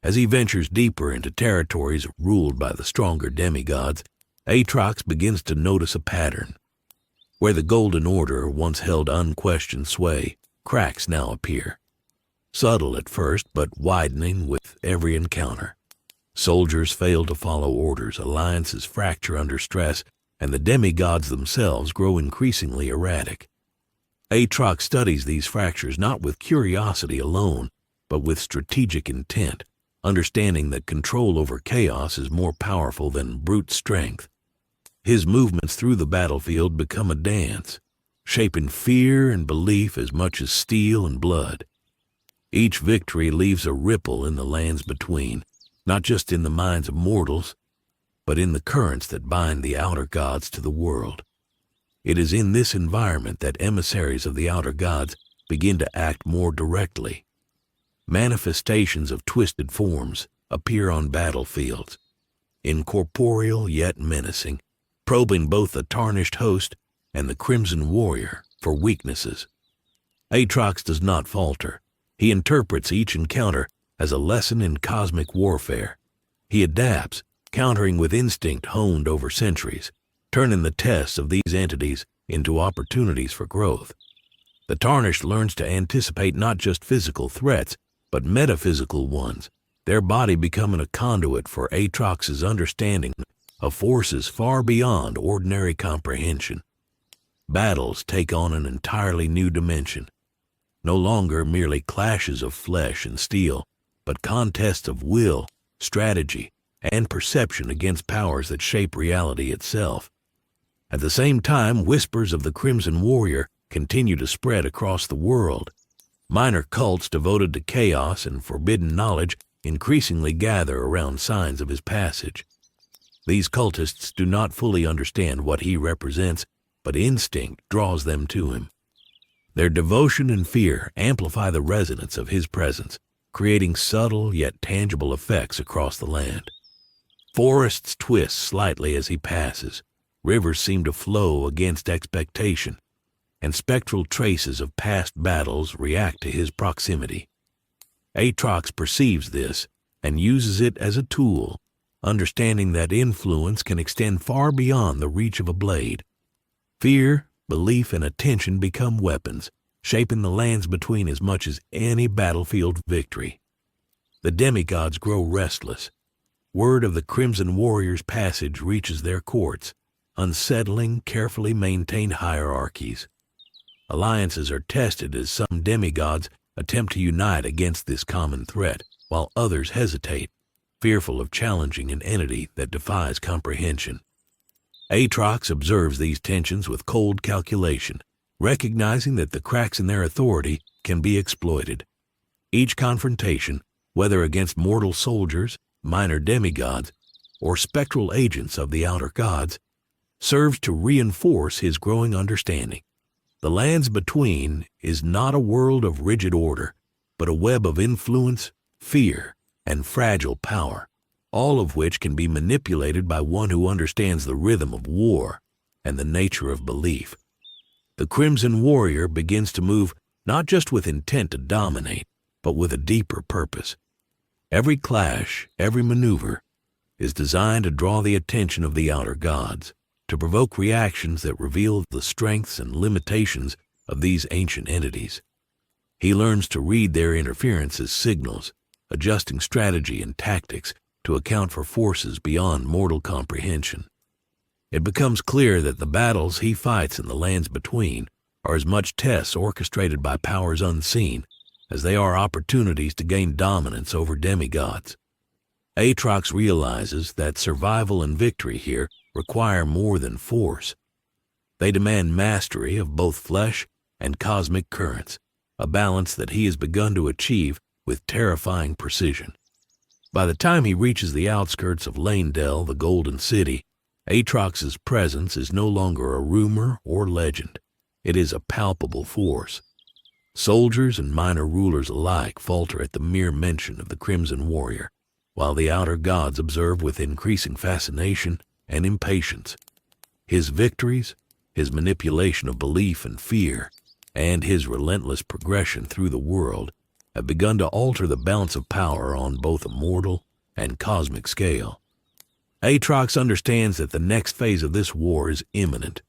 As he ventures deeper into territories ruled by the stronger demigods, Aatrox begins to notice a pattern. Where the Golden Order once held unquestioned sway, cracks now appear. Subtle at first, but widening with every encounter. Soldiers fail to follow orders, alliances fracture under stress, and the demigods themselves grow increasingly erratic. Aatrox studies these fractures not with curiosity alone, but with strategic intent, understanding that control over chaos is more powerful than brute strength. His movements through the battlefield become a dance, shaping fear and belief as much as steel and blood. Each victory leaves a ripple in the lands between, not just in the minds of mortals, but in the currents that bind the outer gods to the world. It is in this environment that emissaries of the outer gods begin to act more directly. Manifestations of twisted forms appear on battlefields, incorporeal yet menacing, probing both the tarnished host and the crimson warrior for weaknesses. Aatrox does not falter. He interprets each encounter as a lesson in cosmic warfare. He adapts, countering with instinct honed over centuries, turning the tests of these entities into opportunities for growth. The tarnished learns to anticipate not just physical threats, but metaphysical ones, their body becoming a conduit for Aatrox's understanding of forces far beyond ordinary comprehension. Battles take on an entirely new dimension, no longer merely clashes of flesh and steel, but contests of will, strategy, and perception against powers that shape reality itself. At the same time, whispers of the Crimson Warrior continue to spread across the world. Minor cults devoted to chaos and forbidden knowledge increasingly gather around signs of his passage. These cultists do not fully understand what he represents, but instinct draws them to him. Their devotion and fear amplify the resonance of his presence, creating subtle yet tangible effects across the land. Forests twist slightly as he passes, rivers seem to flow against expectation, and spectral traces of past battles react to his proximity. Aatrox perceives this and uses it as a tool, understanding that influence can extend far beyond the reach of a blade. Fear, belief, and attention become weapons, shaping the lands between as much as any battlefield victory. The demigods grow restless. Word of the Crimson Warrior's passage reaches their courts, unsettling, carefully maintained hierarchies. Alliances are tested as some demigods attempt to unite against this common threat, while others hesitate, fearful of challenging an entity that defies comprehension. Aatrox observes these tensions with cold calculation, recognizing that the cracks in their authority can be exploited. Each confrontation, whether against mortal soldiers, minor demigods, or spectral agents of the outer gods, serves to reinforce his growing understanding. The lands between is not a world of rigid order, but a web of influence, fear, and fragile power, all of which can be manipulated by one who understands the rhythm of war and the nature of belief. The Crimson Warrior begins to move not just with intent to dominate, but with a deeper purpose. Every clash, every maneuver, is designed to draw the attention of the outer gods, to provoke reactions that reveal the strengths and limitations of these ancient entities. He learns to read their interference as signals, adjusting strategy and tactics to account for forces beyond mortal comprehension. It becomes clear that the battles he fights in the lands between are as much tests orchestrated by powers unseen as they are opportunities to gain dominance over demigods. Aatrox realizes that survival and victory here require more than force. They demand mastery of both flesh and cosmic currents, a balance that he has begun to achieve with terrifying precision. By the time he reaches the outskirts of Lanedell, the Golden City, Aatrox's presence is no longer a rumor or legend. It is a palpable force. Soldiers and minor rulers alike falter at the mere mention of the Crimson Warrior, while the outer gods observe with increasing fascination and impatience. His victories, his manipulation of belief and fear, and his relentless progression through the world have begun to alter the balance of power on both a mortal and cosmic scale. Aatrox understands that the next phase of this war is imminent.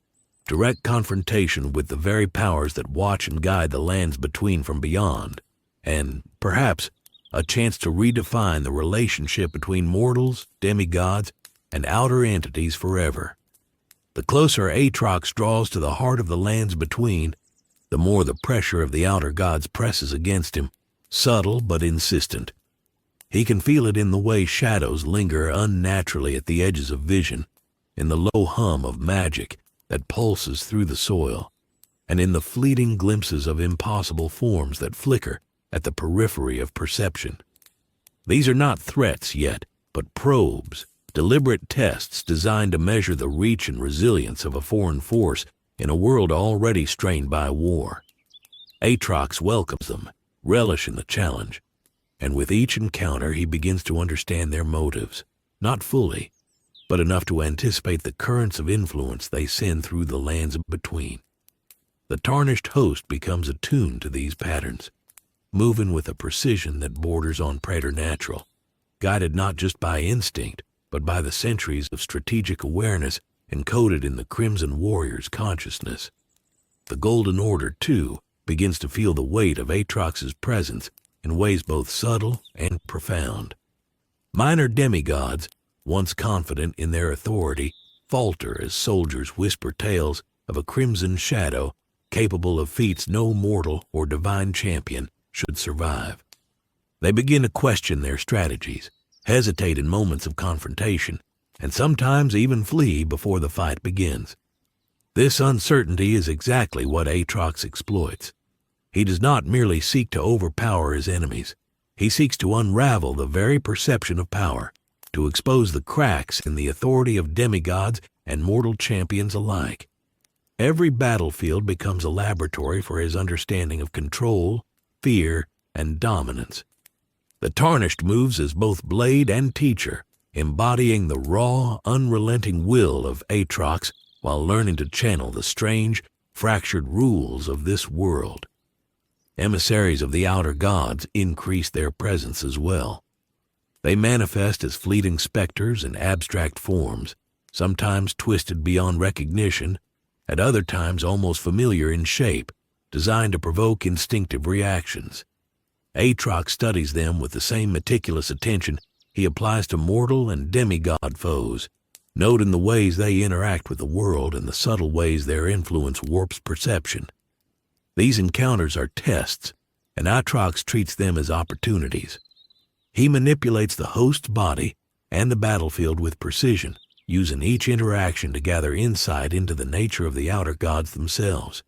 Direct confrontation with the very powers that watch and guide the lands between from beyond, and, perhaps, a chance to redefine the relationship between mortals, demigods, and outer entities forever. The closer Aatrox draws to the heart of the lands between, the more the pressure of the outer gods presses against him, subtle but insistent. He can feel it in the way shadows linger unnaturally at the edges of vision, in the low hum of magic that pulses through the soil, and in the fleeting glimpses of impossible forms that flicker at the periphery of perception. These are not threats yet, but probes, deliberate tests designed to measure the reach and resilience of a foreign force in a world already strained by war. Aatrox welcomes them, relishing the challenge, and with each encounter he begins to understand their motives, not fully, but enough to anticipate the currents of influence they send through the lands between. The tarnished host becomes attuned to these patterns, moving with a precision that borders on preternatural, guided not just by instinct, but by the centuries of strategic awareness encoded in the Crimson Warrior's consciousness. The Golden Order, too, begins to feel the weight of Aatrox's presence in ways both subtle and profound. Minor demigods, once confident in their authority, falter as soldiers whisper tales of a crimson shadow capable of feats no mortal or divine champion should survive. They begin to question their strategies, hesitate in moments of confrontation, and sometimes even flee before the fight begins. This uncertainty is exactly what Aatrox exploits. He does not merely seek to overpower his enemies. He seeks to unravel the very perception of power, to expose the cracks in the authority of demigods and mortal champions alike. Every battlefield becomes a laboratory for his understanding of control, fear, and dominance. The Tarnished moves as both blade and teacher, embodying the raw, unrelenting will of Aatrox while learning to channel the strange, fractured rules of this world. Emissaries of the outer gods increase their presence as well. They manifest as fleeting specters in abstract forms, sometimes twisted beyond recognition, at other times almost familiar in shape, designed to provoke instinctive reactions. Aatrox studies them with the same meticulous attention he applies to mortal and demigod foes, noting the ways they interact with the world and the subtle ways their influence warps perception. These encounters are tests, and Aatrox treats them as opportunities. He manipulates the host's body and the battlefield with precision, using each interaction to gather insight into the nature of the outer gods themselves.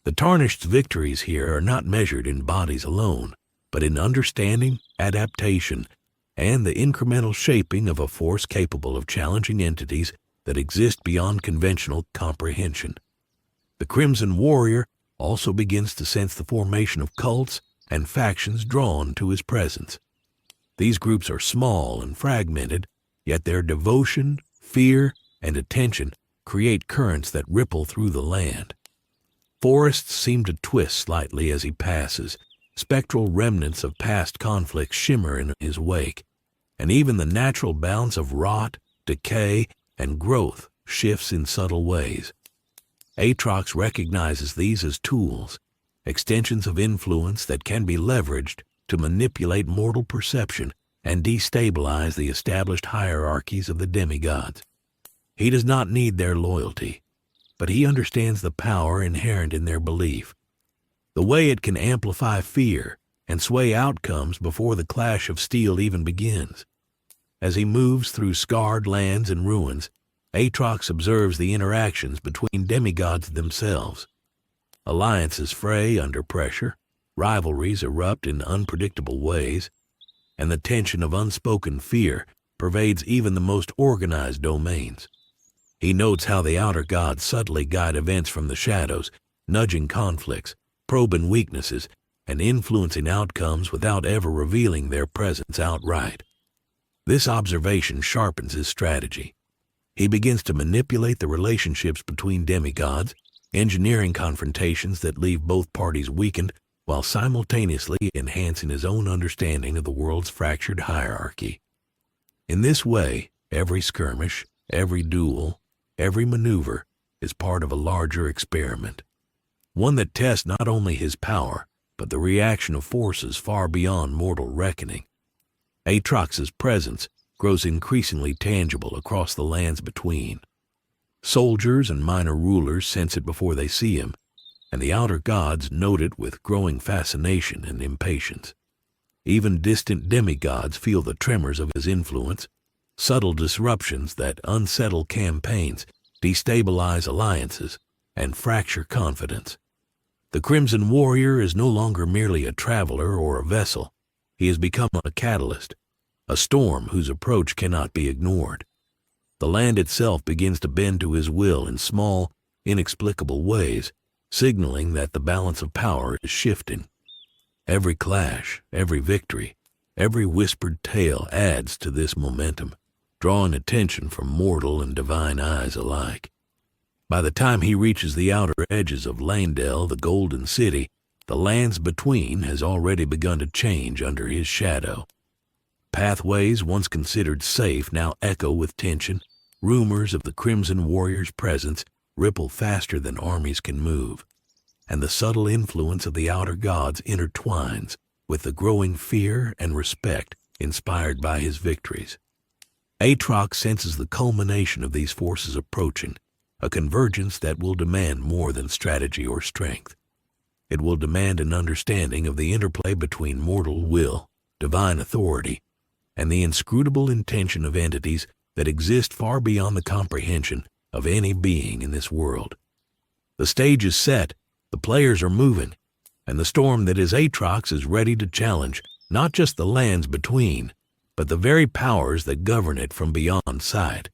The Tarnished's victories here are not measured in bodies alone, but in understanding, adaptation, and the incremental shaping of a force capable of challenging entities that exist beyond conventional comprehension. The Crimson Warrior also begins to sense the formation of cults and factions drawn to his presence. These groups are small and fragmented, yet their devotion, fear, and attention create currents that ripple through the land. Forests seem to twist slightly as he passes, spectral remnants of past conflicts shimmer in his wake, and even the natural balance of rot, decay, and growth shifts in subtle ways. Aatrox recognizes these as tools, extensions of influence that can be leveraged to manipulate mortal perception and destabilize the established hierarchies of the demigods. He does not need their loyalty, but he understands the power inherent in their belief, the way it can amplify fear and sway outcomes before the clash of steel even begins. As he moves through scarred lands and ruins, Aatrox observes the interactions between demigods themselves. Alliances fray under pressure, rivalries erupt in unpredictable ways, and the tension of unspoken fear pervades even the most organized domains. He notes how the outer gods subtly guide events from the shadows, nudging conflicts, probing weaknesses, and influencing outcomes without ever revealing their presence outright. This observation sharpens his strategy. He begins to manipulate the relationships between demigods, engineering confrontations that leave both parties weakened while simultaneously enhancing his own understanding of the world's fractured hierarchy. In this way, every skirmish, every duel, every maneuver is part of a larger experiment, one that tests not only his power, but the reaction of forces far beyond mortal reckoning. Aatrox's presence grows increasingly tangible across the lands between. Soldiers and minor rulers sense it before they see him, and the outer gods note it with growing fascination and impatience. Even distant demigods feel the tremors of his influence, subtle disruptions that unsettle campaigns, destabilize alliances, and fracture confidence. The Crimson Warrior is no longer merely a traveler or a vessel. He has become a catalyst, a storm whose approach cannot be ignored. The land itself begins to bend to his will in small, inexplicable ways, signaling that the balance of power is shifting. Every clash, every victory, every whispered tale adds to this momentum, drawing attention from mortal and divine eyes alike. By the time he reaches the outer edges of Leyndell, the Golden City, the lands between has already begun to change under his shadow. Pathways once considered safe now echo with tension. Rumors of the Crimson Warrior's presence ripple faster than armies can move, and the subtle influence of the outer gods intertwines with the growing fear and respect inspired by his victories. Aatrox senses the culmination of these forces approaching, a convergence that will demand more than strategy or strength. It will demand an understanding of the interplay between mortal will, divine authority, and the inscrutable intention of entities that exist far beyond the comprehension of any being in this world. The stage is set, the players are moving, and the storm that is Aatrox is ready to challenge not just the lands between, but the very powers that govern it from beyond sight.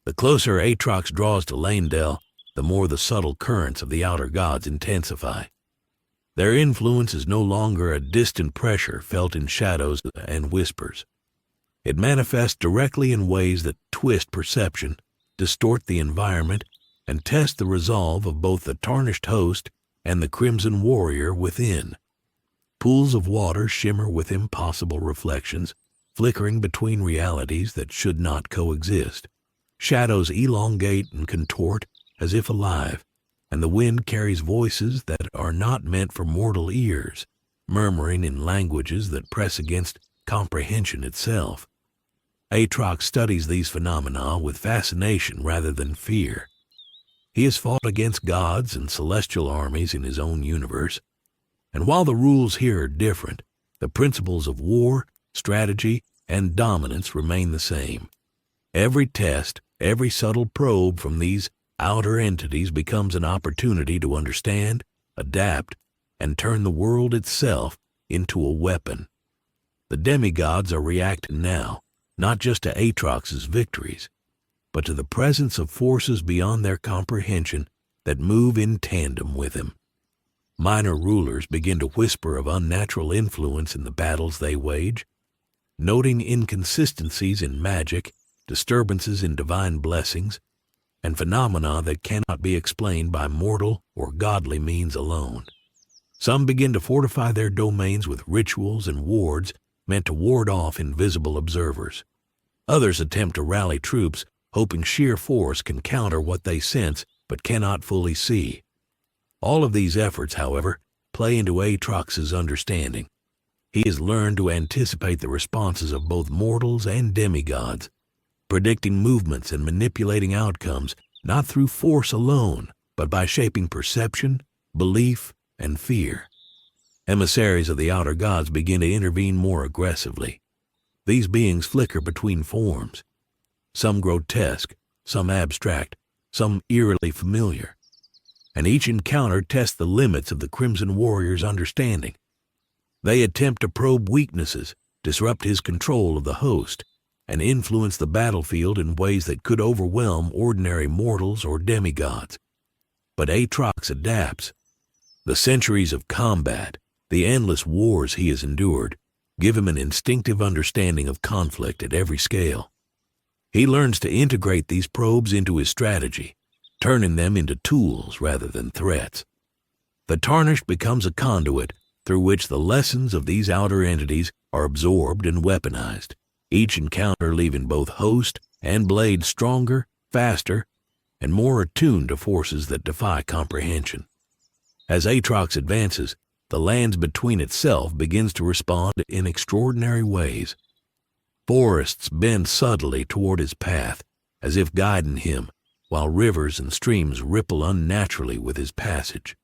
The closer Aatrox draws to Leyndell, the more the subtle currents of the outer gods intensify. Their influence is no longer a distant pressure felt in shadows and whispers. It manifests directly in ways that twist perception, distort the environment, and test the resolve of both the tarnished host and the Crimson Warrior within. Pools of water shimmer with impossible reflections, flickering between realities that should not coexist. Shadows elongate and contort as if alive, and the wind carries voices that are not meant for mortal ears, murmuring in languages that press against comprehension itself. Aatrox studies these phenomena with fascination rather than fear. He has fought against gods and celestial armies in his own universe, and while the rules here are different, the principles of war, strategy, and dominance remain the same. Every test, every subtle probe from these outer entities becomes an opportunity to understand, adapt, and turn the world itself into a weapon. The demigods are reacting now, not just to Aatrox's victories, but to the presence of forces beyond their comprehension that move in tandem with him. Minor rulers begin to whisper of unnatural influence in the battles they wage, noting inconsistencies in magic, disturbances in divine blessings, and phenomena that cannot be explained by mortal or godly means alone. Some begin to fortify their domains with rituals and wards meant to ward off invisible observers. Others attempt to rally troops, hoping sheer force can counter what they sense but cannot fully see. All of these efforts, however, play into Aatrox's understanding. He has learned to anticipate the responses of both mortals and demigods, predicting movements and manipulating outcomes not through force alone, but by shaping perception, belief, and fear. Emissaries of the outer gods begin to intervene more aggressively. These beings flicker between forms, some grotesque, some abstract, some eerily familiar, and each encounter tests the limits of the Crimson Warrior's understanding. They attempt to probe weaknesses, disrupt his control of the host, and influence the battlefield in ways that could overwhelm ordinary mortals or demigods. But Aatrox adapts. The centuries of combat, the endless wars he has endured, give him an instinctive understanding of conflict at every scale. He learns to integrate these probes into his strategy, turning them into tools rather than threats. The Tarnished becomes a conduit through which the lessons of these outer entities are absorbed and weaponized, each encounter leaving both host and blade stronger, faster, and more attuned to forces that defy comprehension. As Aatrox advances, the lands between itself begins to respond in extraordinary ways. Forests bend subtly toward his path, as if guiding him, while rivers and streams ripple unnaturally with his passage.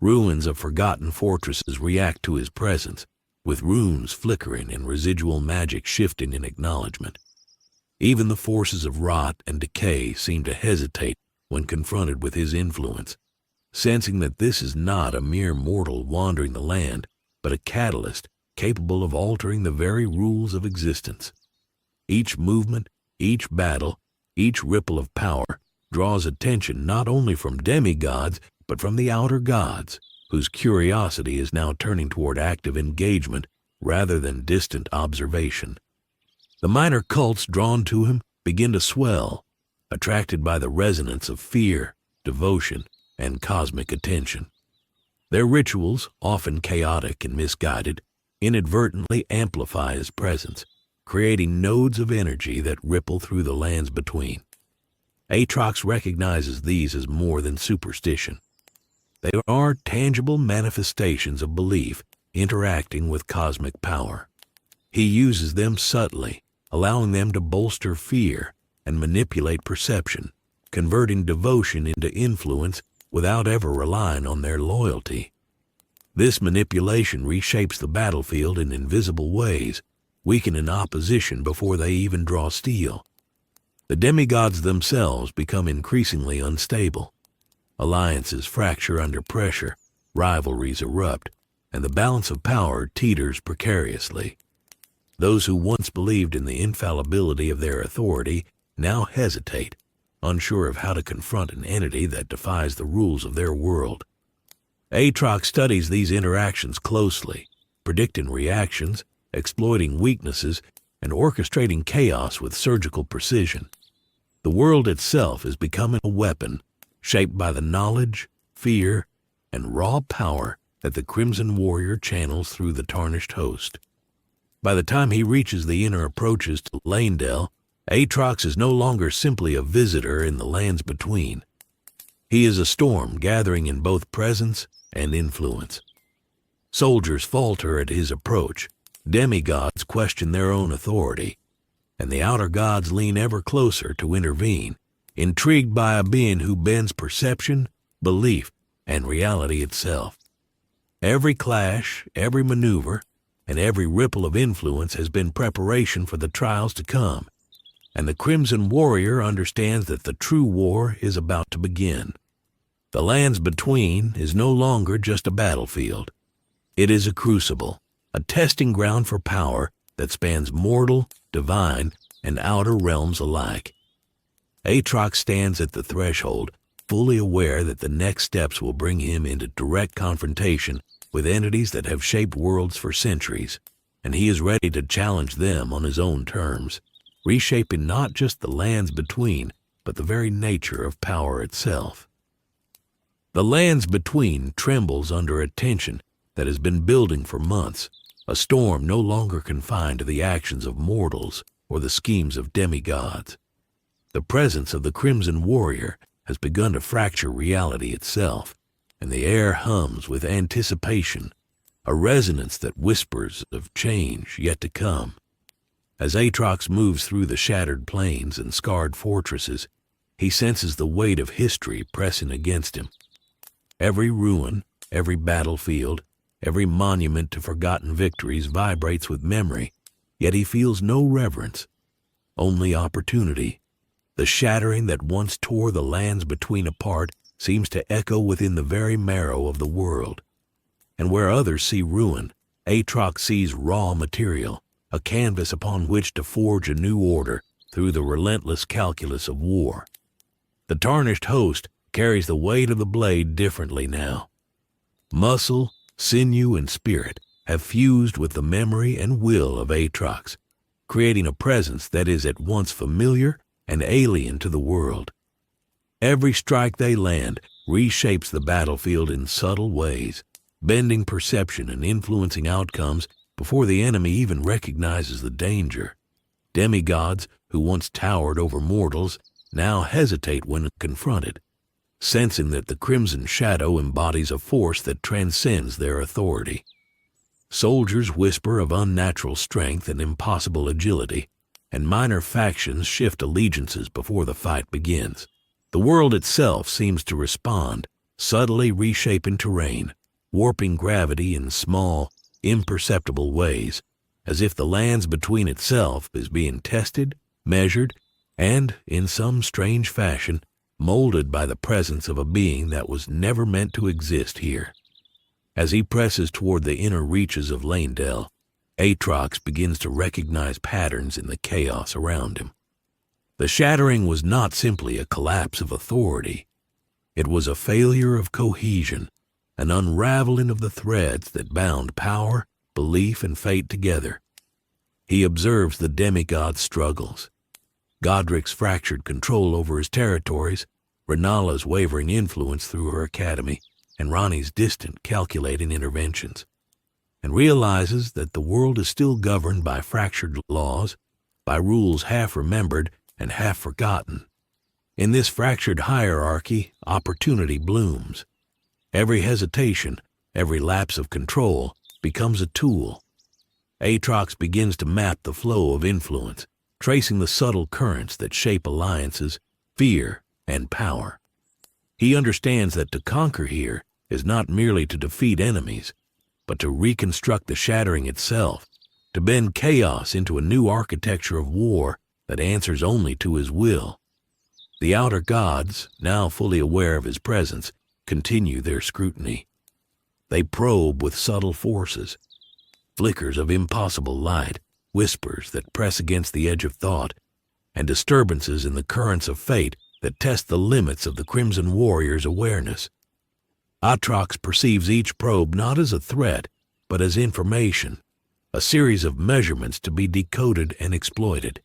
Ruins of forgotten fortresses react to his presence, with runes flickering and residual magic shifting in acknowledgement. Even the forces of rot and decay seem to hesitate when confronted with his influence, sensing that this is not a mere mortal wandering the land, but a catalyst capable of altering the very rules of existence. Each movement, each battle, each ripple of power draws attention not only from demigods, but from the outer gods, whose curiosity is now turning toward active engagement rather than distant observation. The minor cults drawn to him begin to swell, attracted by the resonance of fear, devotion, and cosmic attention. Their rituals, often chaotic and misguided, inadvertently amplify his presence, creating nodes of energy that ripple through the lands between. Aatrox recognizes these as more than superstition. They are tangible manifestations of belief interacting with cosmic power. He uses them subtly, allowing them to bolster fear and manipulate perception, converting devotion into influence without ever relying on their loyalty. This manipulation reshapes the battlefield in invisible ways, weakening opposition before they even draw steel. The demigods themselves become increasingly unstable. Alliances fracture under pressure, rivalries erupt, and the balance of power teeters precariously. Those who once believed in the infallibility of their authority now hesitate, unsure of how to confront an entity that defies the rules of their world. Aatrox studies these interactions closely, predicting reactions, exploiting weaknesses, and orchestrating chaos with surgical precision. The world itself is becoming a weapon, shaped by the knowledge, fear, and raw power that the Crimson Warrior channels through the Tarnished host. By the time he reaches the inner approaches to Leyndell, Aatrox is no longer simply a visitor in the lands between. He is a storm gathering in both presence and influence. Soldiers falter at his approach, demigods question their own authority, and the outer gods lean ever closer to intervene, intrigued by a being who bends perception, belief, and reality itself. Every clash, every maneuver, and every ripple of influence has been preparation for the trials to come, and the Crimson Warrior understands that the true war is about to begin. The lands between is no longer just a battlefield. It is a crucible, a testing ground for power that spans mortal, divine, and outer realms alike. Aatrox stands at the threshold, fully aware that the next steps will bring him into direct confrontation with entities that have shaped worlds for centuries, and he is ready to challenge them on his own terms, reshaping not just the lands between, but the very nature of power itself. The lands between trembles under a tension that has been building for months, a storm no longer confined to the actions of mortals or the schemes of demigods. The presence of the Crimson Warrior has begun to fracture reality itself, and the air hums with anticipation, a resonance that whispers of change yet to come. As Aatrox moves through the shattered plains and scarred fortresses, he senses the weight of history pressing against him. Every ruin, every battlefield, every monument to forgotten victories vibrates with memory, yet he feels no reverence, only opportunity. The shattering that once tore the lands between apart seems to echo within the very marrow of the world. And where others see ruin, Aatrox sees raw material, a canvas upon which to forge a new order through the relentless calculus of war. The tarnished host carries the weight of the blade differently now. Muscle, sinew, and spirit have fused with the memory and will of Aatrox, creating a presence that is at once familiar and alien to the world. Every strike they land reshapes the battlefield in subtle ways, bending perception and influencing outcomes before the enemy even recognizes the danger. Demigods who once towered over mortals now hesitate when confronted, sensing that the Crimson Shadow embodies a force that transcends their authority. Soldiers whisper of unnatural strength and impossible agility, and minor factions shift allegiances before the fight begins. The world itself seems to respond, subtly reshaping terrain, warping gravity in small, imperceptible ways, as if the lands between itself is being tested, measured, and, in some strange fashion, molded by the presence of a being that was never meant to exist here. As he presses toward the inner reaches of Leyndell, Aatrox begins to recognize patterns in the chaos around him. The shattering was not simply a collapse of authority. It was a failure of cohesion, an unraveling of the threads that bound power, belief, and fate together. He observes the demigod's struggles, Godric's fractured control over his territories, Renala's wavering influence through her academy, and Ranni's distant, calculating interventions, and realizes that the world is still governed by fractured laws, by rules half remembered and half forgotten. In this fractured hierarchy, opportunity blooms. Every hesitation, every lapse of control becomes a tool. Aatrox begins to map the flow of influence, tracing the subtle currents that shape alliances, fear, and power. He understands that to conquer here is not merely to defeat enemies, but to reconstruct the shattering itself, to bend chaos into a new architecture of war that answers only to his will. The outer gods, now fully aware of his presence, continue their scrutiny. They probe with subtle forces, flickers of impossible light, whispers that press against the edge of thought, and disturbances in the currents of fate that test the limits of the Crimson Warrior's awareness. Aatrox perceives each probe not as a threat, but as information, a series of measurements to be decoded and exploited.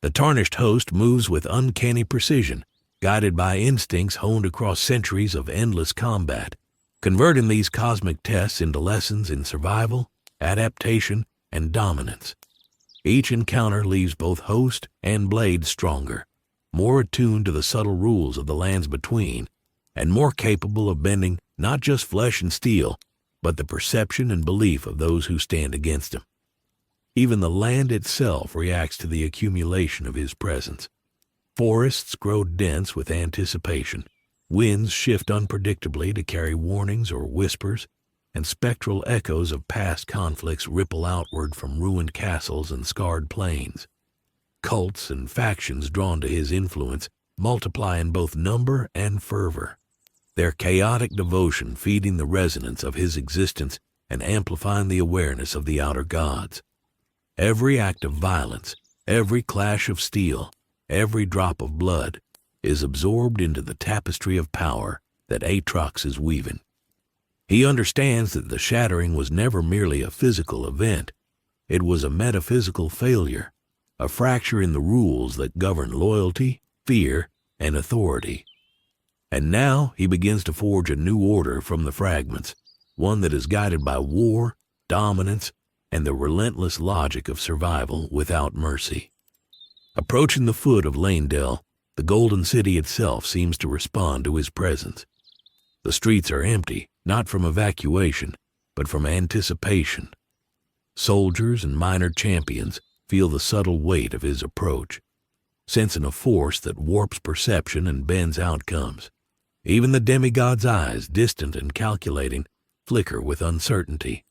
The tarnished host moves with uncanny precision, guided by instincts honed across centuries of endless combat, converting these cosmic tests into lessons in survival, adaptation, and dominance. Each encounter leaves both host and blade stronger, more attuned to the subtle rules of the lands between, and more capable of bending not just flesh and steel, but the perception and belief of those who stand against him. Even the land itself reacts to the accumulation of his presence. Forests grow dense with anticipation, winds shift unpredictably to carry warnings or whispers, and spectral echoes of past conflicts ripple outward from ruined castles and scarred plains. Cults and factions drawn to his influence multiply in both number and fervor, their chaotic devotion feeding the resonance of his existence and amplifying the awareness of the outer gods. Every act of violence, every clash of steel, every drop of blood is absorbed into the tapestry of power that Aatrox is weaving. He understands that the shattering was never merely a physical event. It was a metaphysical failure, a fracture in the rules that govern loyalty, fear, and authority. And now he begins to forge a new order from the fragments, one that is guided by war, dominance, and the relentless logic of survival without mercy. Approaching the foot of Leyndell, the Golden City itself seems to respond to his presence. The streets are empty, not from evacuation, but from anticipation. Soldiers and minor champions feel the subtle weight of his approach, sensing a force that warps perception and bends outcomes. Even the demigod's eyes, distant and calculating, flicker with uncertainty.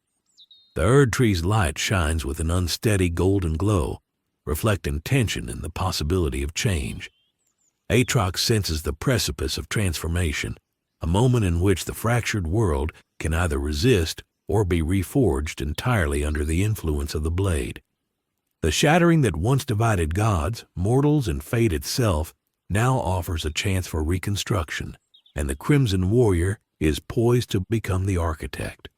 The Erdtree's light shines with an unsteady golden glow, reflecting tension and the possibility of change. Aatrox senses the precipice of transformation, a moment in which the fractured world can either resist or be reforged entirely under the influence of the blade. The shattering that once divided gods, mortals, and fate itself now offers a chance for reconstruction, and the Crimson Warrior is poised to become the architect.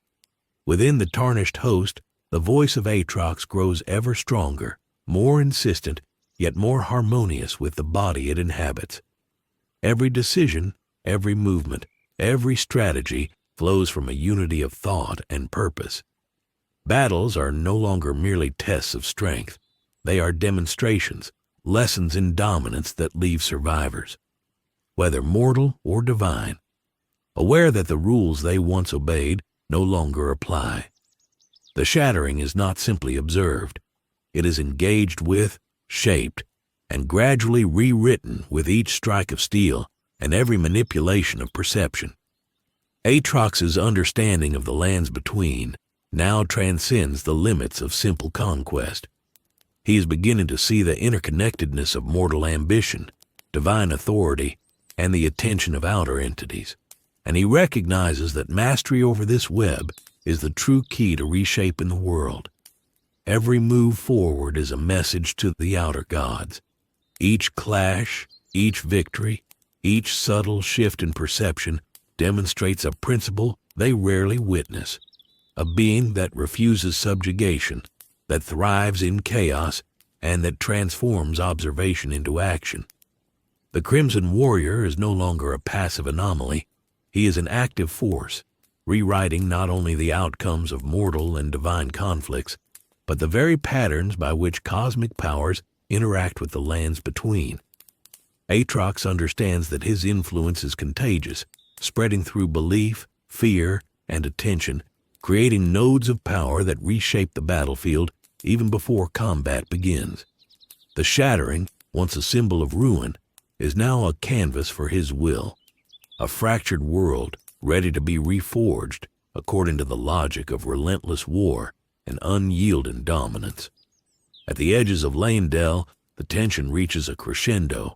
Within the tarnished host, the voice of Aatrox grows ever stronger, more insistent, yet more harmonious with the body it inhabits. Every decision, every movement, every strategy flows from a unity of thought and purpose. Battles are no longer merely tests of strength. They are demonstrations, lessons in dominance that leave survivors, whether mortal or divine, aware that the rules they once obeyed no longer apply. The shattering is not simply observed. It is engaged with, shaped, and gradually rewritten with each strike of steel and every manipulation of perception. Aatrox's understanding of the lands between now transcends the limits of simple conquest. He is beginning to see the interconnectedness of mortal ambition, divine authority, and the attention of outer entities, and he recognizes that mastery over this web is the true key to reshaping the world. Every move forward is a message to the outer gods. Each clash, each victory, each subtle shift in perception demonstrates a principle they rarely witness, a being that refuses subjugation, that thrives in chaos, and that transforms observation into action. The Crimson Warrior is no longer a passive anomaly. He is an active force, rewriting not only the outcomes of mortal and divine conflicts, but the very patterns by which cosmic powers interact with the lands between. Aatrox understands that his influence is contagious, spreading through belief, fear, and attention, creating nodes of power that reshape the battlefield even before combat begins. The shattering, once a symbol of ruin, is now a canvas for his will, a fractured world ready to be reforged according to the logic of relentless war and unyielding dominance. At the edges of Leyndell, the tension reaches a crescendo.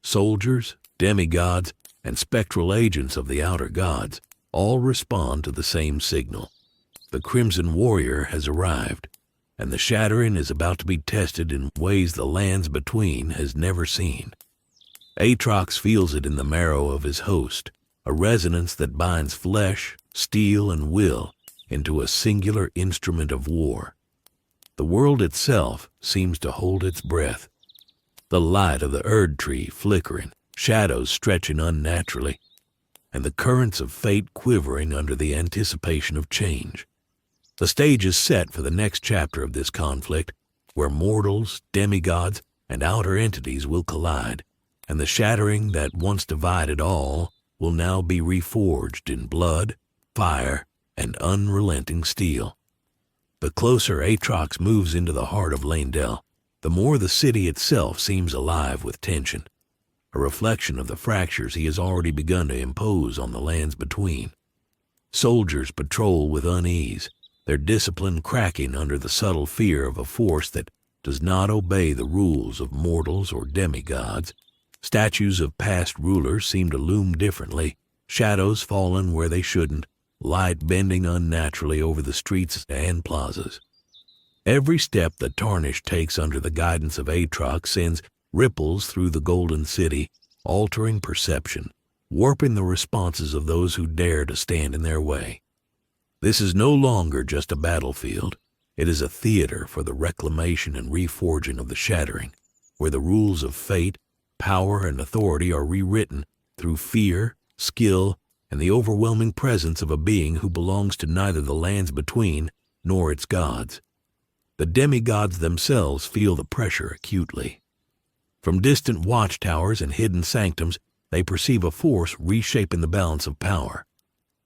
Soldiers, demigods, and spectral agents of the outer gods all respond to the same signal. The Crimson Warrior has arrived, and the shattering is about to be tested in ways the lands between has never seen. Aatrox feels it in the marrow of his host, a resonance that binds flesh, steel, and will into a singular instrument of war. The world itself seems to hold its breath, the light of the Erdtree flickering, shadows stretching unnaturally, and the currents of fate quivering under the anticipation of change. The stage is set for the next chapter of this conflict, where mortals, demigods, and outer entities will collide, and the shattering that once divided all will now be reforged in blood, fire, and unrelenting steel. The closer Aatrox moves into the heart of Leyndell, the more the city itself seems alive with tension, a reflection of the fractures he has already begun to impose on the lands between. Soldiers patrol with unease, their discipline cracking under the subtle fear of a force that does not obey the rules of mortals or demigods. Statues of past rulers seem to loom differently, shadows fallen where they shouldn't, light bending unnaturally over the streets and plazas. Every step the Tarnished takes under the guidance of Aatrox sends ripples through the Golden City, altering perception, warping the responses of those who dare to stand in their way. This is no longer just a battlefield. It is a theater for the reclamation and reforging of the shattering, where the rules of fate, power, and authority are rewritten through fear, skill, and the overwhelming presence of a being who belongs to neither the lands between nor its gods. The demigods themselves feel the pressure acutely. From distant watchtowers and hidden sanctums, they perceive a force reshaping the balance of power.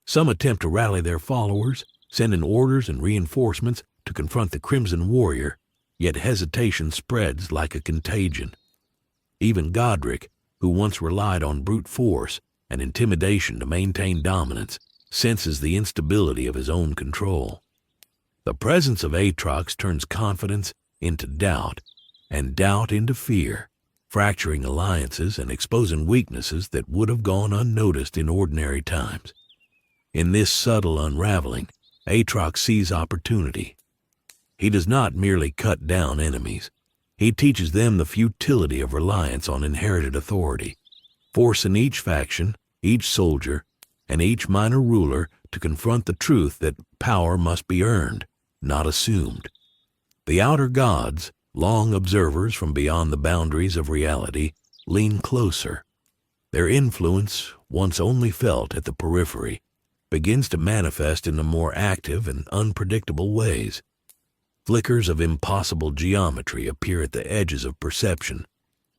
Some attempt to rally their followers, sending orders and reinforcements to confront the Crimson Warrior, yet hesitation spreads like a contagion. Even Godric, who once relied on brute force and intimidation to maintain dominance, senses the instability of his own control. The presence of Aatrox turns confidence into doubt, and doubt into fear, fracturing alliances and exposing weaknesses that would have gone unnoticed in ordinary times. In this subtle unraveling, Aatrox sees opportunity. He does not merely cut down enemies. He teaches them the futility of reliance on inherited authority, forcing each faction, each soldier, and each minor ruler to confront the truth that power must be earned, not assumed. The outer gods, long observers from beyond the boundaries of reality, lean closer. Their influence, once only felt at the periphery, begins to manifest in the more active and unpredictable ways. Flickers of impossible geometry appear at the edges of perception,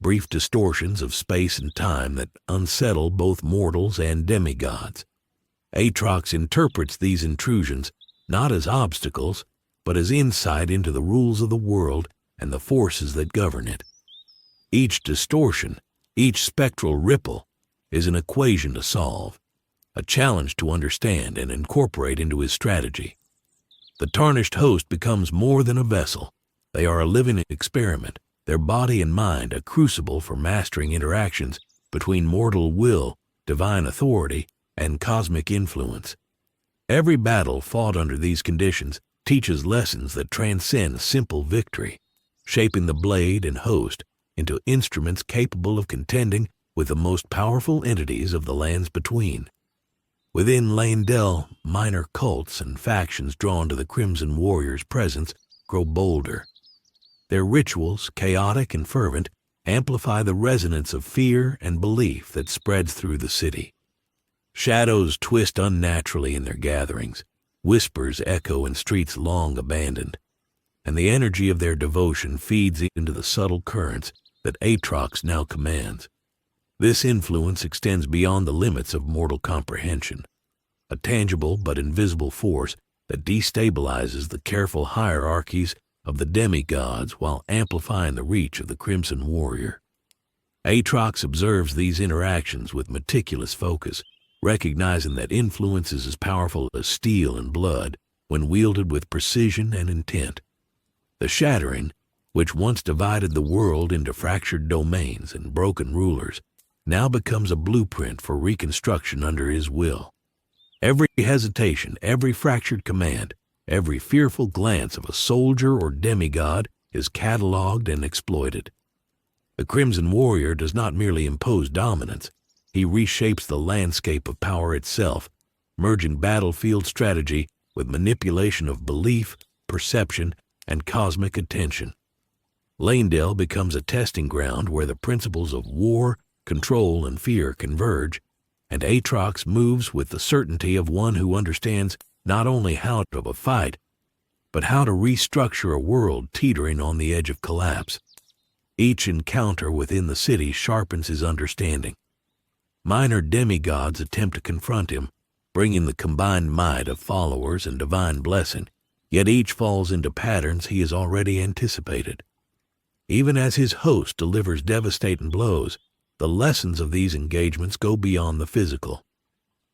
brief distortions of space and time that unsettle both mortals and demigods. Aatrox interprets these intrusions not as obstacles, but as insight into the rules of the world and the forces that govern it. Each distortion, each spectral ripple, is an equation to solve, a challenge to understand and incorporate into his strategy. The tarnished host becomes more than a vessel. They are a living experiment, their body and mind a crucible for mastering interactions between mortal will, divine authority, and cosmic influence. Every battle fought under these conditions teaches lessons that transcend simple victory, shaping the blade and host into instruments capable of contending with the most powerful entities of the lands between. Within Leyndell, minor cults and factions drawn to the Crimson Warrior's presence grow bolder. Their rituals, chaotic and fervent, amplify the resonance of fear and belief that spreads through the city. Shadows twist unnaturally in their gatherings, whispers echo in streets long abandoned, and the energy of their devotion feeds into the subtle currents that Aatrox now commands. This influence extends beyond the limits of mortal comprehension, a tangible but invisible force that destabilizes the careful hierarchies of the demigods while amplifying the reach of the Crimson Warrior. Aatrox observes these interactions with meticulous focus, recognizing that influence is as powerful as steel and blood when wielded with precision and intent. The Shattering, which once divided the world into fractured domains and broken rulers, now becomes a blueprint for reconstruction under his will. Every hesitation, every fractured command, every fearful glance of a soldier or demigod is catalogued and exploited. The Crimson Warrior does not merely impose dominance, he reshapes the landscape of power itself, merging battlefield strategy with manipulation of belief, perception, and cosmic attention. Leyndell becomes a testing ground where the principles of war, control, and fear converge, and Aatrox moves with the certainty of one who understands not only how to fight, but how to restructure a world teetering on the edge of collapse. Each encounter within the city sharpens his understanding. Minor demigods attempt to confront him, bringing the combined might of followers and divine blessing, yet each falls into patterns he has already anticipated. Even as his host delivers devastating blows, the lessons of these engagements go beyond the physical.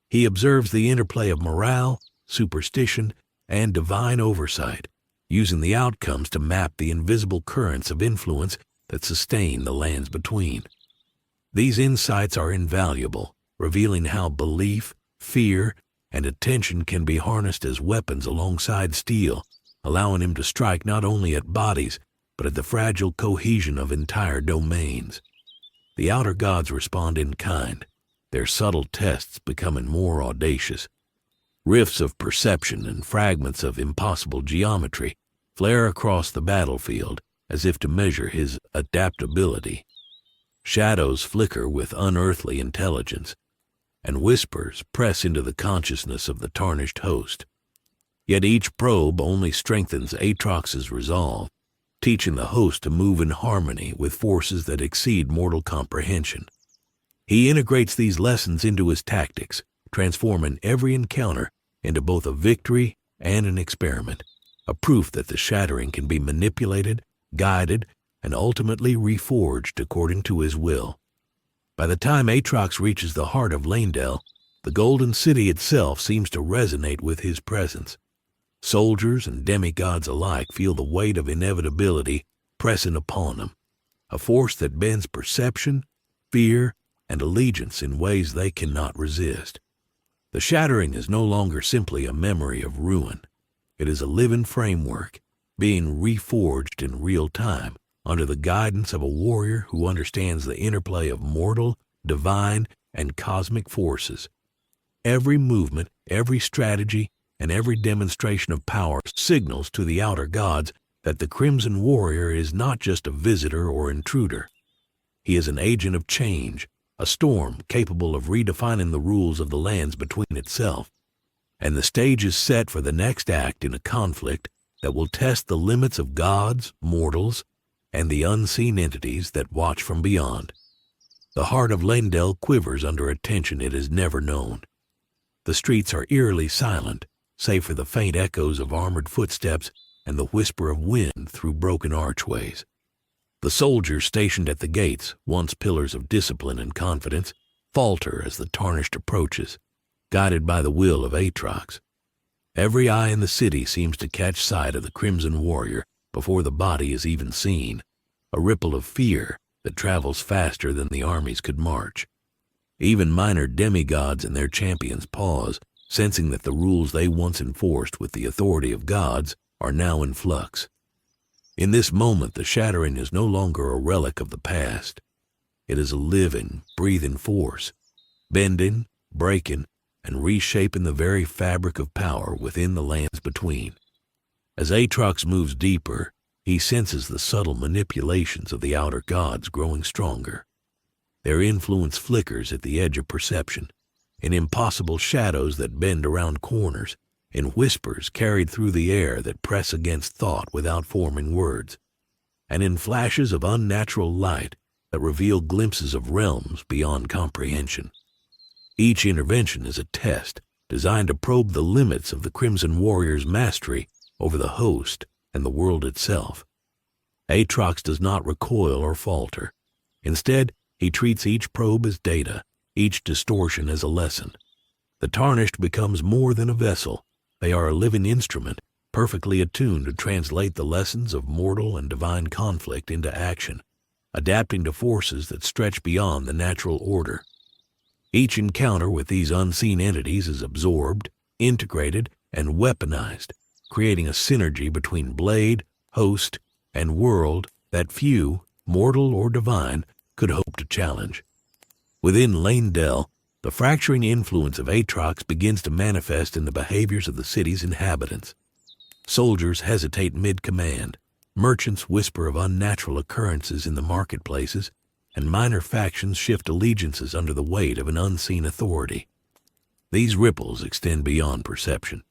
He observes the interplay of morale, superstition, and divine oversight, using the outcomes to map the invisible currents of influence that sustain the lands between. These insights are invaluable, revealing how belief, fear, and attention can be harnessed as weapons alongside steel, allowing him to strike not only at bodies, but at the fragile cohesion of entire domains. The outer gods respond in kind, their subtle tests becoming more audacious. Rifts of perception and fragments of impossible geometry flare across the battlefield as if to measure his adaptability. Shadows flicker with unearthly intelligence, and whispers press into the consciousness of the tarnished host. Yet each probe only strengthens Aatrox's resolve, teaching the host to move in harmony with forces that exceed mortal comprehension. He integrates these lessons into his tactics, transforming every encounter into both a victory and an experiment, a proof that the shattering can be manipulated, guided, and ultimately reforged according to his will. By the time Aatrox reaches the heart of Leyndell, the Golden City itself seems to resonate with his presence. Soldiers and demigods alike feel the weight of inevitability pressing upon them, a force that bends perception, fear, and allegiance in ways they cannot resist. The shattering is no longer simply a memory of ruin. It is a living framework, being reforged in real time under the guidance of a warrior who understands the interplay of mortal, divine, and cosmic forces. Every movement, every strategy, and every demonstration of power signals to the outer gods that the Crimson Warrior is not just a visitor or intruder. He is an agent of change, a storm capable of redefining the rules of the lands between itself. And the stage is set for the next act in a conflict that will test the limits of gods, mortals, and the unseen entities that watch from beyond. The heart of Leyndell quivers under a tension it has never known. The streets are eerily silent, save for the faint echoes of armored footsteps and the whisper of wind through broken archways. The soldiers stationed at the gates, once pillars of discipline and confidence, falter as the Tarnished approaches, guided by the will of Aatrox. Every eye in the city seems to catch sight of the Crimson Warrior before the body is even seen, a ripple of fear that travels faster than the armies could march. Even minor demigods and their champions pause, sensing that the rules they once enforced with the authority of gods are now in flux. In this moment, the shattering is no longer a relic of the past. It is a living, breathing force, bending, breaking, and reshaping the very fabric of power within the lands between. As Aatrox moves deeper, he senses the subtle manipulations of the outer gods growing stronger. Their influence flickers at the edge of perception, in impossible shadows that bend around corners, in whispers carried through the air that press against thought without forming words, and in flashes of unnatural light that reveal glimpses of realms beyond comprehension. Each intervention is a test designed to probe the limits of the Crimson Warrior's mastery over the host and the world itself. Aatrox does not recoil or falter. Instead, he treats each probe as data, each distortion as a lesson. The Tarnished becomes more than a vessel. They are a living instrument, perfectly attuned to translate the lessons of mortal and divine conflict into action, adapting to forces that stretch beyond the natural order. Each encounter with these unseen entities is absorbed, integrated, and weaponized, creating a synergy between blade, host, and world that few, mortal or divine, could hope to challenge. Within Leyndell, the fracturing influence of Aatrox begins to manifest in the behaviors of the city's inhabitants. Soldiers hesitate mid-command, merchants whisper of unnatural occurrences in the marketplaces, and minor factions shift allegiances under the weight of an unseen authority. These ripples extend beyond perception,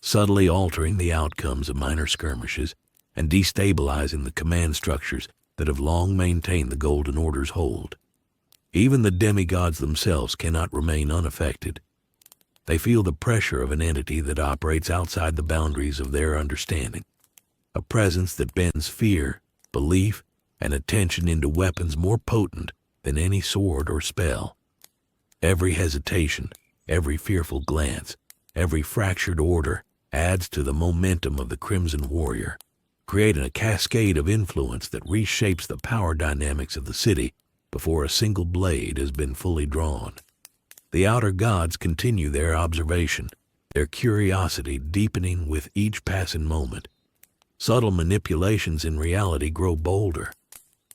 subtly altering the outcomes of minor skirmishes and destabilizing the command structures that have long maintained the Golden Order's hold. Even the demigods themselves cannot remain unaffected. They feel the pressure of an entity that operates outside the boundaries of their understanding, a presence that bends fear, belief, and attention into weapons more potent than any sword or spell. Every hesitation, every fearful glance, every fractured order adds to the momentum of the Crimson Warrior, creating a cascade of influence that reshapes the power dynamics of the city before a single blade has been fully drawn. The outer gods continue their observation, their curiosity deepening with each passing moment. Subtle manipulations in reality grow bolder.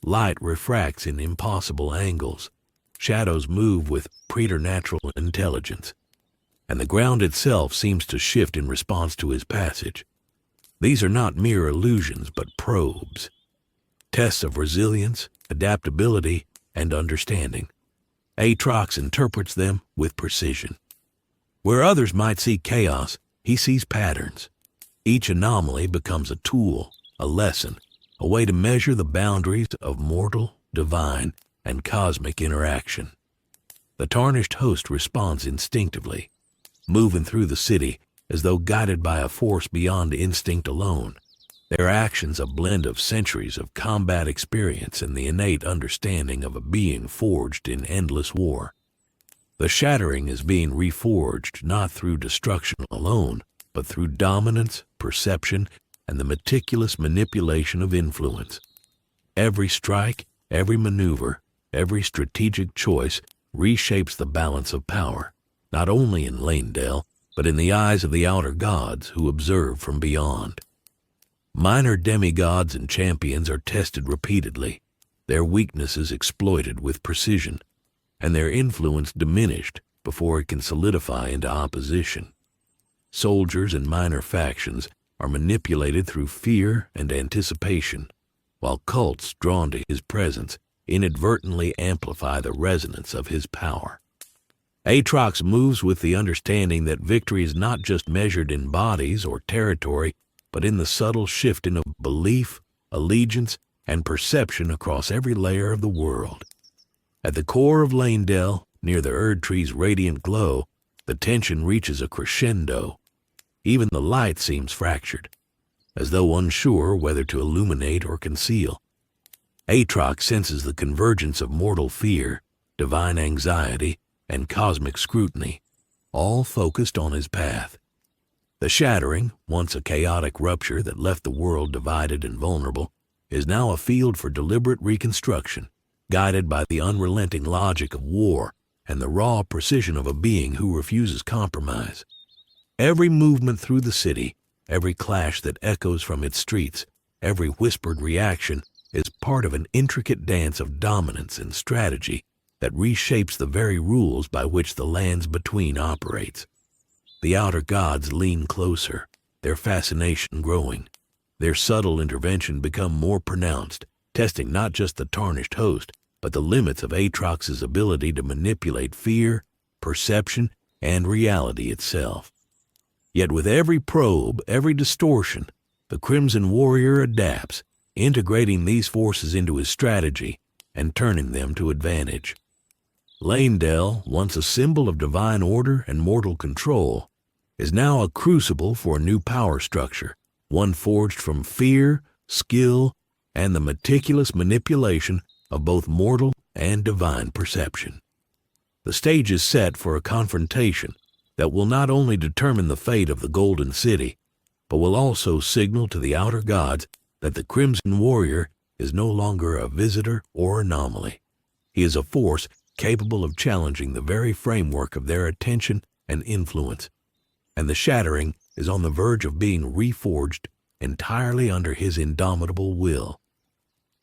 Light refracts in impossible angles. Shadows move with preternatural intelligence, and the ground itself seems to shift in response to his passage. These are not mere illusions, but probes, tests of resilience, adaptability, and understanding. Aatrox interprets them with precision. Where others might see chaos, he sees patterns. Each anomaly becomes a tool, a lesson, a way to measure the boundaries of mortal, divine, and cosmic interaction. The Tarnished host responds instinctively, moving through the city as though guided by a force beyond instinct alone. Their actions a blend of centuries of combat experience and the innate understanding of a being forged in endless war. The Shattering is being reforged not through destruction alone, but through dominance, perception, and the meticulous manipulation of influence. Every strike, every maneuver, every strategic choice reshapes the balance of power, not only in Leyndell, but in the eyes of the outer gods who observe from beyond. Minor demigods and champions are tested repeatedly, their weaknesses exploited with precision, and their influence diminished before it can solidify into opposition. Soldiers and minor factions are manipulated through fear and anticipation, while cults drawn to his presence inadvertently amplify the resonance of his power. Aatrox moves with the understanding that victory is not just measured in bodies or territory, but in the subtle shifting of belief, allegiance, and perception across every layer of the world. At the core of Leyndell, near the Erd Tree's radiant glow, the tension reaches a crescendo. Even the light seems fractured, as though unsure whether to illuminate or conceal. Aatrox senses the convergence of mortal fear, divine anxiety, and cosmic scrutiny, all focused on his path. The Shattering, once a chaotic rupture that left the world divided and vulnerable, is now a field for deliberate reconstruction, guided by the unrelenting logic of war and the raw precision of a being who refuses compromise. Every movement through the city, every clash that echoes from its streets, every whispered reaction is part of an intricate dance of dominance and strategy that reshapes the very rules by which the lands between operates. The outer gods lean closer, their fascination growing. Their subtle intervention become more pronounced, testing not just the tarnished host, but the limits of Aatrox's ability to manipulate fear, perception, and reality itself. Yet with every probe, every distortion, the Crimson Warrior adapts, integrating these forces into his strategy and turning them to advantage. Leyndell, once a symbol of divine order and mortal control, is now a crucible for a new power structure, one forged from fear, skill, and the meticulous manipulation of both mortal and divine perception. The stage is set for a confrontation that will not only determine the fate of the Golden City, but will also signal to the outer gods that the Crimson Warrior is no longer a visitor or anomaly. He is a force capable of challenging the very framework of their attention and influence, and the Shattering is on the verge of being reforged entirely under his indomitable will.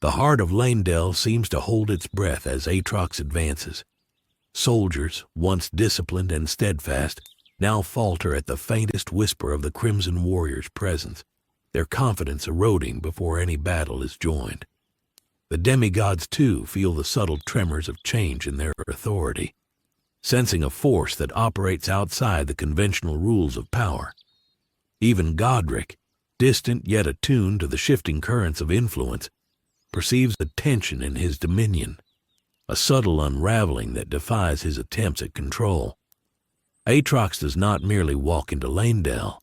The heart of Leyndell seems to hold its breath as Aatrox advances. Soldiers, once disciplined and steadfast, now falter at the faintest whisper of the Crimson Warrior's presence, their confidence eroding before any battle is joined. The demigods, too, feel the subtle tremors of change in their authority, sensing a force that operates outside the conventional rules of power. Even Godric, distant yet attuned to the shifting currents of influence, perceives the tension in his dominion, a subtle unraveling that defies his attempts at control. Aatrox does not merely walk into Leyndell.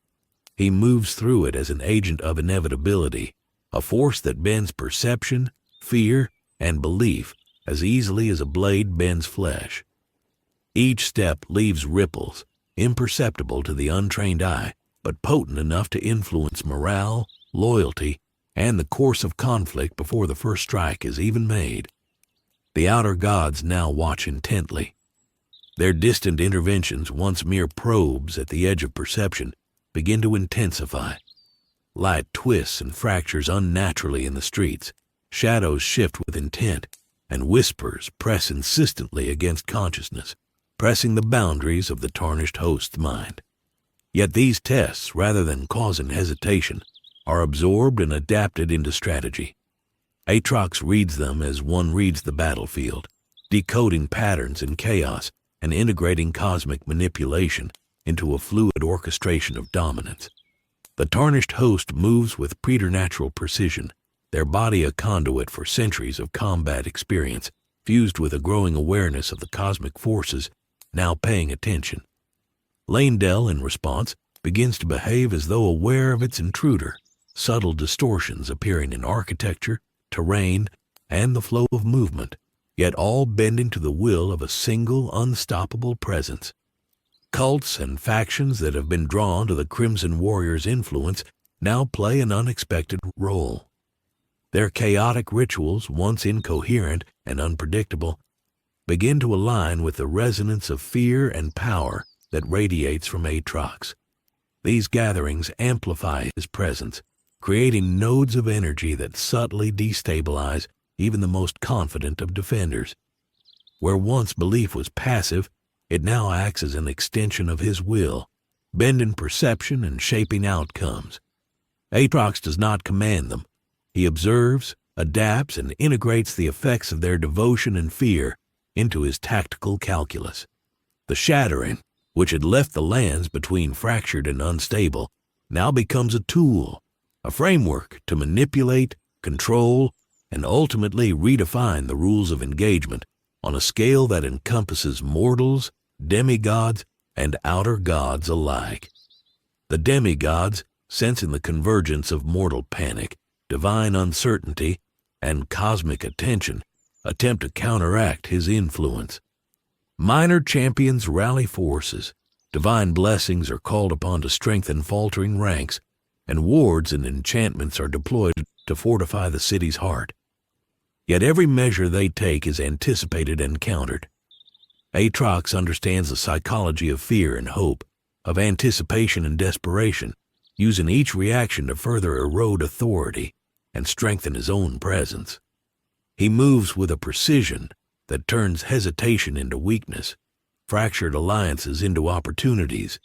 He moves through it as an agent of inevitability, a force that bends perception, fear, and belief as easily as a blade bends flesh. Each step leaves ripples, imperceptible to the untrained eye, but potent enough to influence morale, loyalty, and the course of conflict before the first strike is even made. The outer gods now watch intently. Their distant interventions, once mere probes at the edge of perception, begin to intensify. Light twists and fractures unnaturally in the streets, shadows shift with intent, and whispers press insistently against consciousness, pressing the boundaries of the tarnished host's mind. Yet these tests, rather than causing hesitation, are absorbed and adapted into strategy. Aatrox reads them as one reads the battlefield, decoding patterns in chaos and integrating cosmic manipulation into a fluid orchestration of dominance. The tarnished host moves with preternatural precision, their body a conduit for centuries of combat experience, fused with a growing awareness of the cosmic forces now paying attention. Leyndell, in response, begins to behave as though aware of its intruder, subtle distortions appearing in architecture, terrain, and the flow of movement, yet all bending to the will of a single unstoppable presence. Cults and factions that have been drawn to the Crimson Warrior's influence now play an unexpected role. Their chaotic rituals, once incoherent and unpredictable, begin to align with the resonance of fear and power that radiates from Aatrox. These gatherings amplify his presence, creating nodes of energy that subtly destabilize even the most confident of defenders. Where once belief was passive, it now acts as an extension of his will, bending perception and shaping outcomes. Aatrox does not command them. He observes, adapts, and integrates the effects of their devotion and fear into his tactical calculus. The Shattering, which had left the lands between fractured and unstable, now becomes a tool, a framework to manipulate, control, and ultimately redefine the rules of engagement on a scale that encompasses mortals, demigods, and outer gods alike. The demigods, sensing the convergence of mortal panic, divine uncertainty, and cosmic attention, attempt to counteract his influence. Minor champions rally forces, divine blessings are called upon to strengthen faltering ranks, and wards and enchantments are deployed to fortify the city's heart. Yet every measure they take is anticipated and countered. Aatrox understands the psychology of fear and hope, of anticipation and desperation, using each reaction to further erode authority and strengthen his own presence. He moves with a precision that turns hesitation into weakness, fractured alliances into opportunities,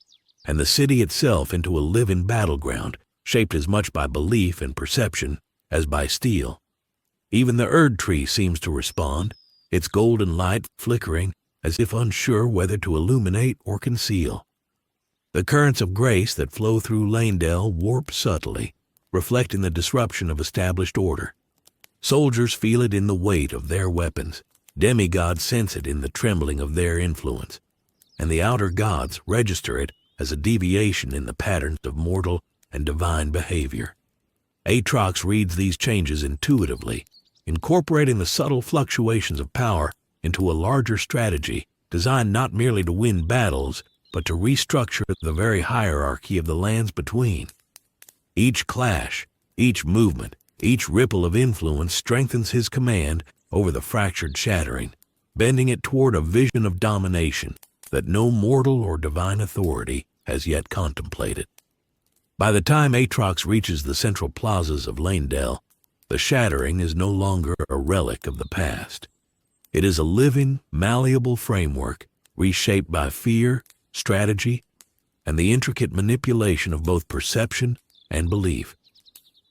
and the city itself into a living battleground shaped as much by belief and perception as by steel. Even the Erd tree seems to respond, its golden light flickering as if unsure whether to illuminate or conceal. The currents of grace that flow through Lanedale warp subtly, reflecting the disruption of established order. Soldiers feel it in the weight of their weapons, demigods sense it in the trembling of their influence, and the outer gods register it as a deviation in the patterns of mortal and divine behavior. Aatrox reads these changes intuitively, incorporating the subtle fluctuations of power into a larger strategy designed not merely to win battles, but to restructure the very hierarchy of the lands between. Each clash, each movement, each ripple of influence strengthens his command over the fractured Shattering, bending it toward a vision of domination that no mortal or divine authority has yet contemplated. By the time Aatrox reaches the central plazas of Lanedale, the Shattering is no longer a relic of the past. It is a living, malleable framework reshaped by fear, strategy, and the intricate manipulation of both perception and belief.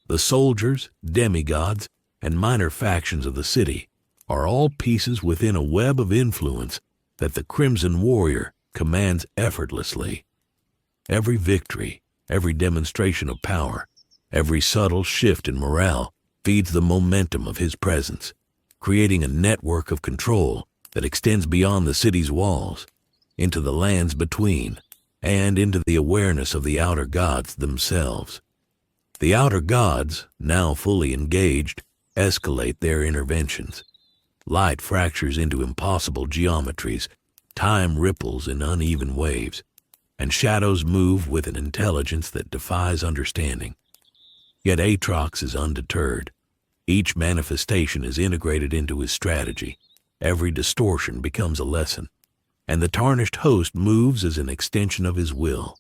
The soldiers, demigods, and minor factions of the city are all pieces within a web of influence that the Crimson Warrior commands effortlessly. Every victory, every demonstration of power, every subtle shift in morale feeds the momentum of his presence, creating a network of control that extends beyond the city's walls, into the lands between, and into the awareness of the outer gods themselves. The outer gods, now fully engaged, escalate their interventions. Light fractures into impossible geometries, time ripples in uneven waves, and shadows move with an intelligence that defies understanding. Yet Aatrox is undeterred. Each manifestation is integrated into his strategy. Every distortion becomes a lesson, and the tarnished host moves as an extension of his will.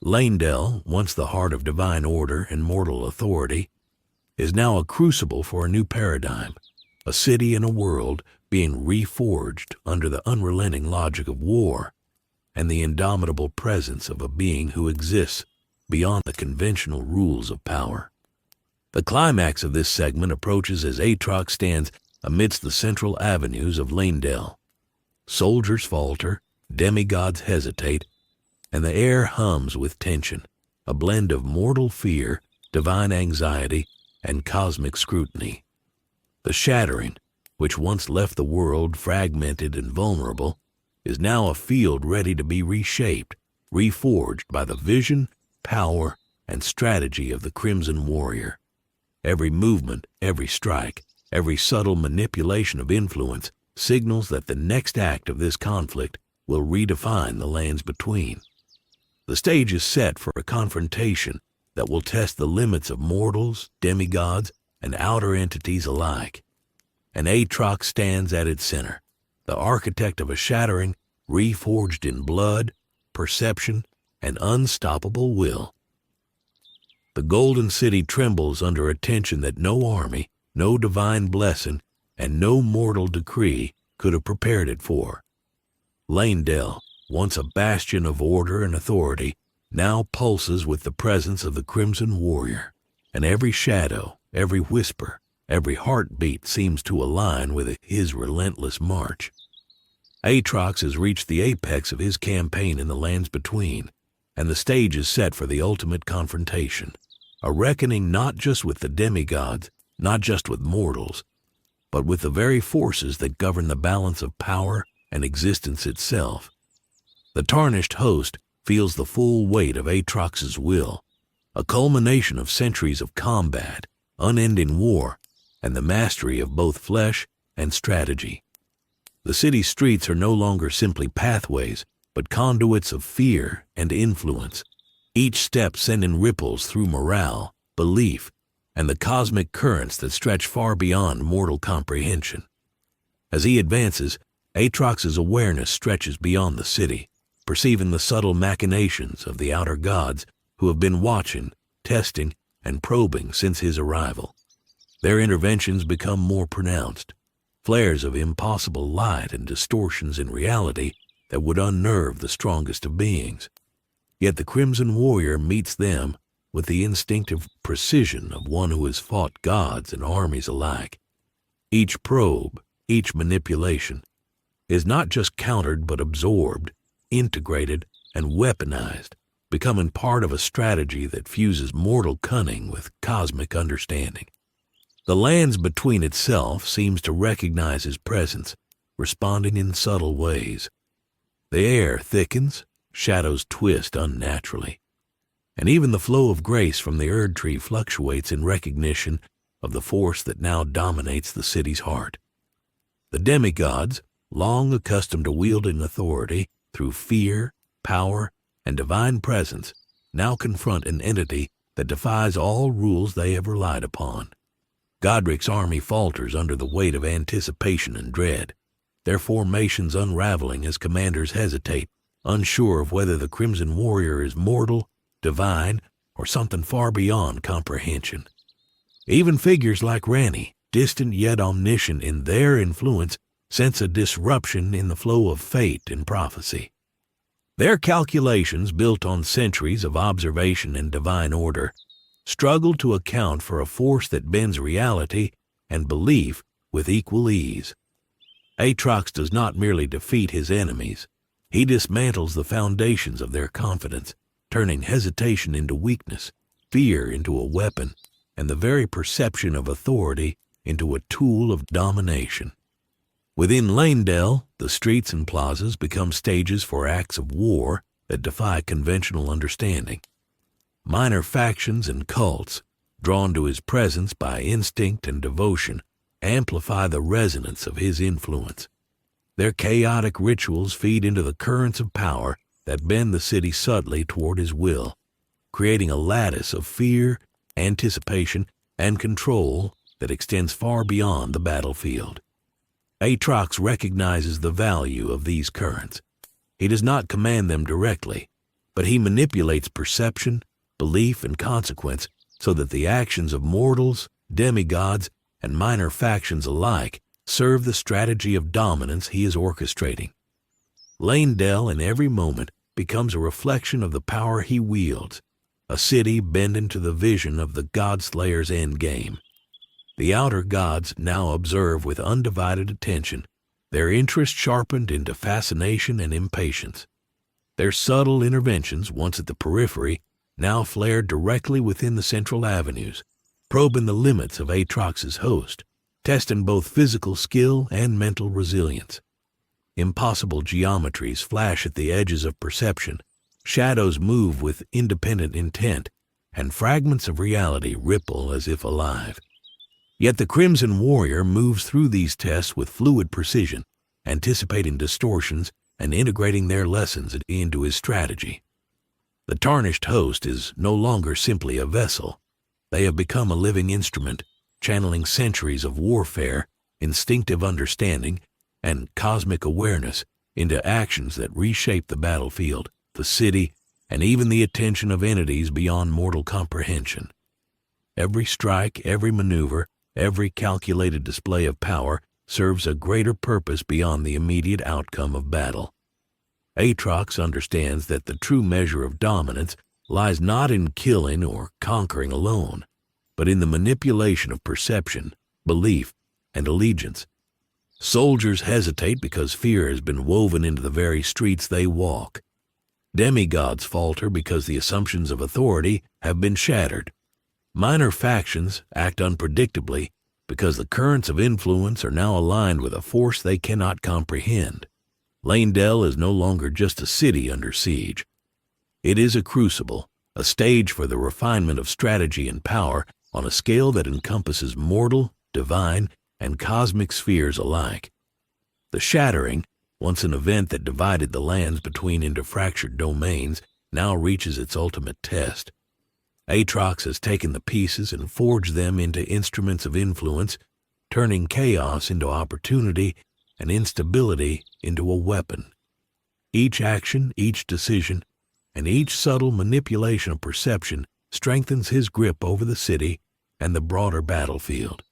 Lanedale, once the heart of divine order and mortal authority, is now a crucible for a new paradigm, a city and a world being reforged under the unrelenting logic of war and the indomitable presence of a being who exists beyond the conventional rules of power. The climax of this segment approaches as Aatrox stands amidst the central avenues of Lanedale. Soldiers falter, demigods hesitate, and the air hums with tension, a blend of mortal fear, divine anxiety, and cosmic scrutiny. The Shattering, which once left the world fragmented and vulnerable, is now a field ready to be reshaped, reforged by the vision, power, and strategy of the Crimson Warrior. Every movement, every strike, every subtle manipulation of influence signals that the next act of this conflict will redefine the lands between. The stage is set for a confrontation that will test the limits of mortals, demigods, and outer entities alike. And Aatrox stands at its center, the architect of a shattering, reforged in blood, perception, and unstoppable will. The Golden City trembles under a tension that no army, no divine blessing, and no mortal decree could have prepared it for. Leyndell, once a bastion of order and authority, now pulses with the presence of the Crimson Warrior, and every shadow, every whisper, every heartbeat seems to align with his relentless march. Aatrox has reached the apex of his campaign in the lands between, and the stage is set for the ultimate confrontation, a reckoning not just with the demigods, not just with mortals, but with the very forces that govern the balance of power and existence itself. The tarnished host feels the full weight of Aatrox's will, a culmination of centuries of combat, unending war, and the mastery of both flesh and strategy. The city's streets are no longer simply pathways, but conduits of fear and influence, each step sending ripples through morale, belief, and the cosmic currents that stretch far beyond mortal comprehension. As he advances, Aatrox's awareness stretches beyond the city, perceiving the subtle machinations of the outer gods who have been watching, testing, and probing since his arrival. Their interventions become more pronounced, flares of impossible light and distortions in reality that would unnerve the strongest of beings. Yet the Crimson Warrior meets them with the instinctive precision of one who has fought gods and armies alike. Each probe, each manipulation, is not just countered but absorbed, integrated, and weaponized, becoming part of a strategy that fuses mortal cunning with cosmic understanding. The lands between itself seems to recognize his presence, responding in subtle ways. The air thickens, shadows twist unnaturally, and even the flow of grace from the Erd Tree fluctuates in recognition of the force that now dominates the city's heart. The demigods, long accustomed to wielding authority through fear, power, and divine presence, now confront an entity that defies all rules they have relied upon. Godric's army falters under the weight of anticipation and dread, their formations unraveling as commanders hesitate, unsure of whether the Crimson Warrior is mortal, divine, or something far beyond comprehension. Even figures like Ranni, distant yet omniscient in their influence, sense a disruption in the flow of fate and prophecy. Their calculations, built on centuries of observation and divine order, struggle to account for a force that bends reality and belief with equal ease. Aatrox does not merely defeat his enemies, he dismantles the foundations of their confidence, turning hesitation into weakness, fear into a weapon, and the very perception of authority into a tool of domination. Within Leyndell, the streets and plazas become stages for acts of war that defy conventional understanding. Minor factions and cults, drawn to his presence by instinct and devotion, amplify the resonance of his influence. Their chaotic rituals feed into the currents of power that bend the city subtly toward his will, creating a lattice of fear, anticipation, and control that extends far beyond the battlefield. Aatrox recognizes the value of these currents. He does not command them directly, but he manipulates perception, belief, and consequence so that the actions of mortals, demigods, and minor factions alike serve the strategy of dominance he is orchestrating. Leyndell in every moment becomes a reflection of the power he wields, a city bending to the vision of the Godslayer's endgame. The outer gods now observe with undivided attention, their interest sharpened into fascination and impatience. Their subtle interventions, once at the periphery, now flare directly within the central avenues, probing the limits of Aatrox's host, testing both physical skill and mental resilience. Impossible geometries flash at the edges of perception, shadows move with independent intent, and fragments of reality ripple as if alive. Yet the Crimson Warrior moves through these tests with fluid precision, anticipating distortions and integrating their lessons into his strategy. The tarnished host is no longer simply a vessel. They have become a living instrument, channeling centuries of warfare, instinctive understanding, and cosmic awareness into actions that reshape the battlefield, the city, and even the attention of entities beyond mortal comprehension. Every strike, every maneuver, every calculated display of power serves a greater purpose beyond the immediate outcome of battle. Aatrox understands that the true measure of dominance lies not in killing or conquering alone, but in the manipulation of perception, belief, and allegiance. Soldiers hesitate because fear has been woven into the very streets they walk. Demigods falter because the assumptions of authority have been shattered. Minor factions act unpredictably because the currents of influence are now aligned with a force they cannot comprehend. Leyndell is no longer just a city under siege. It is a crucible, a stage for the refinement of strategy and power on a scale that encompasses mortal, divine, and cosmic spheres alike. The Shattering, once an event that divided the lands between into fractured domains, now reaches its ultimate test. Aatrox has taken the pieces and forged them into instruments of influence, turning chaos into opportunity and instability into a weapon. Each action, each decision, and each subtle manipulation of perception strengthens his grip over the city and the broader battlefield.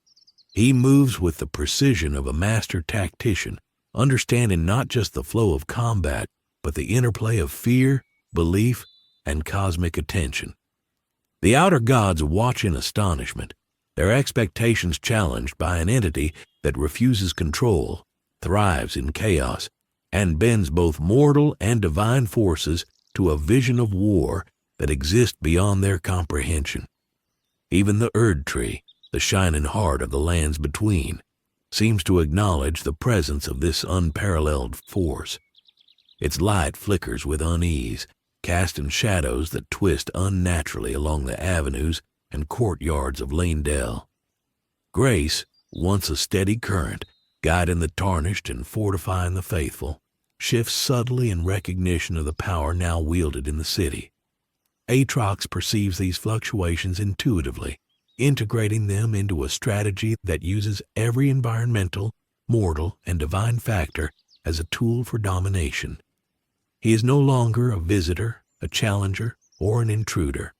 He moves with the precision of a master tactician, understanding not just the flow of combat, but the interplay of fear, belief, and cosmic attention. The outer gods watch in astonishment, their expectations challenged by an entity that refuses control, thrives in chaos, and bends both mortal and divine forces to a vision of war that exists beyond their comprehension. Even the Erd Tree, the shining heart of the lands between, seems to acknowledge the presence of this unparalleled force. Its light flickers with unease, casting shadows that twist unnaturally along the avenues and courtyards of Leyndell. Grace, once a steady current, guiding the tarnished and fortifying the faithful, shifts subtly in recognition of the power now wielded in the city. Aatrox perceives these fluctuations intuitively, integrating them into a strategy that uses every environmental, mortal, and divine factor as a tool for domination. He is no longer a visitor, a challenger, or an intruder.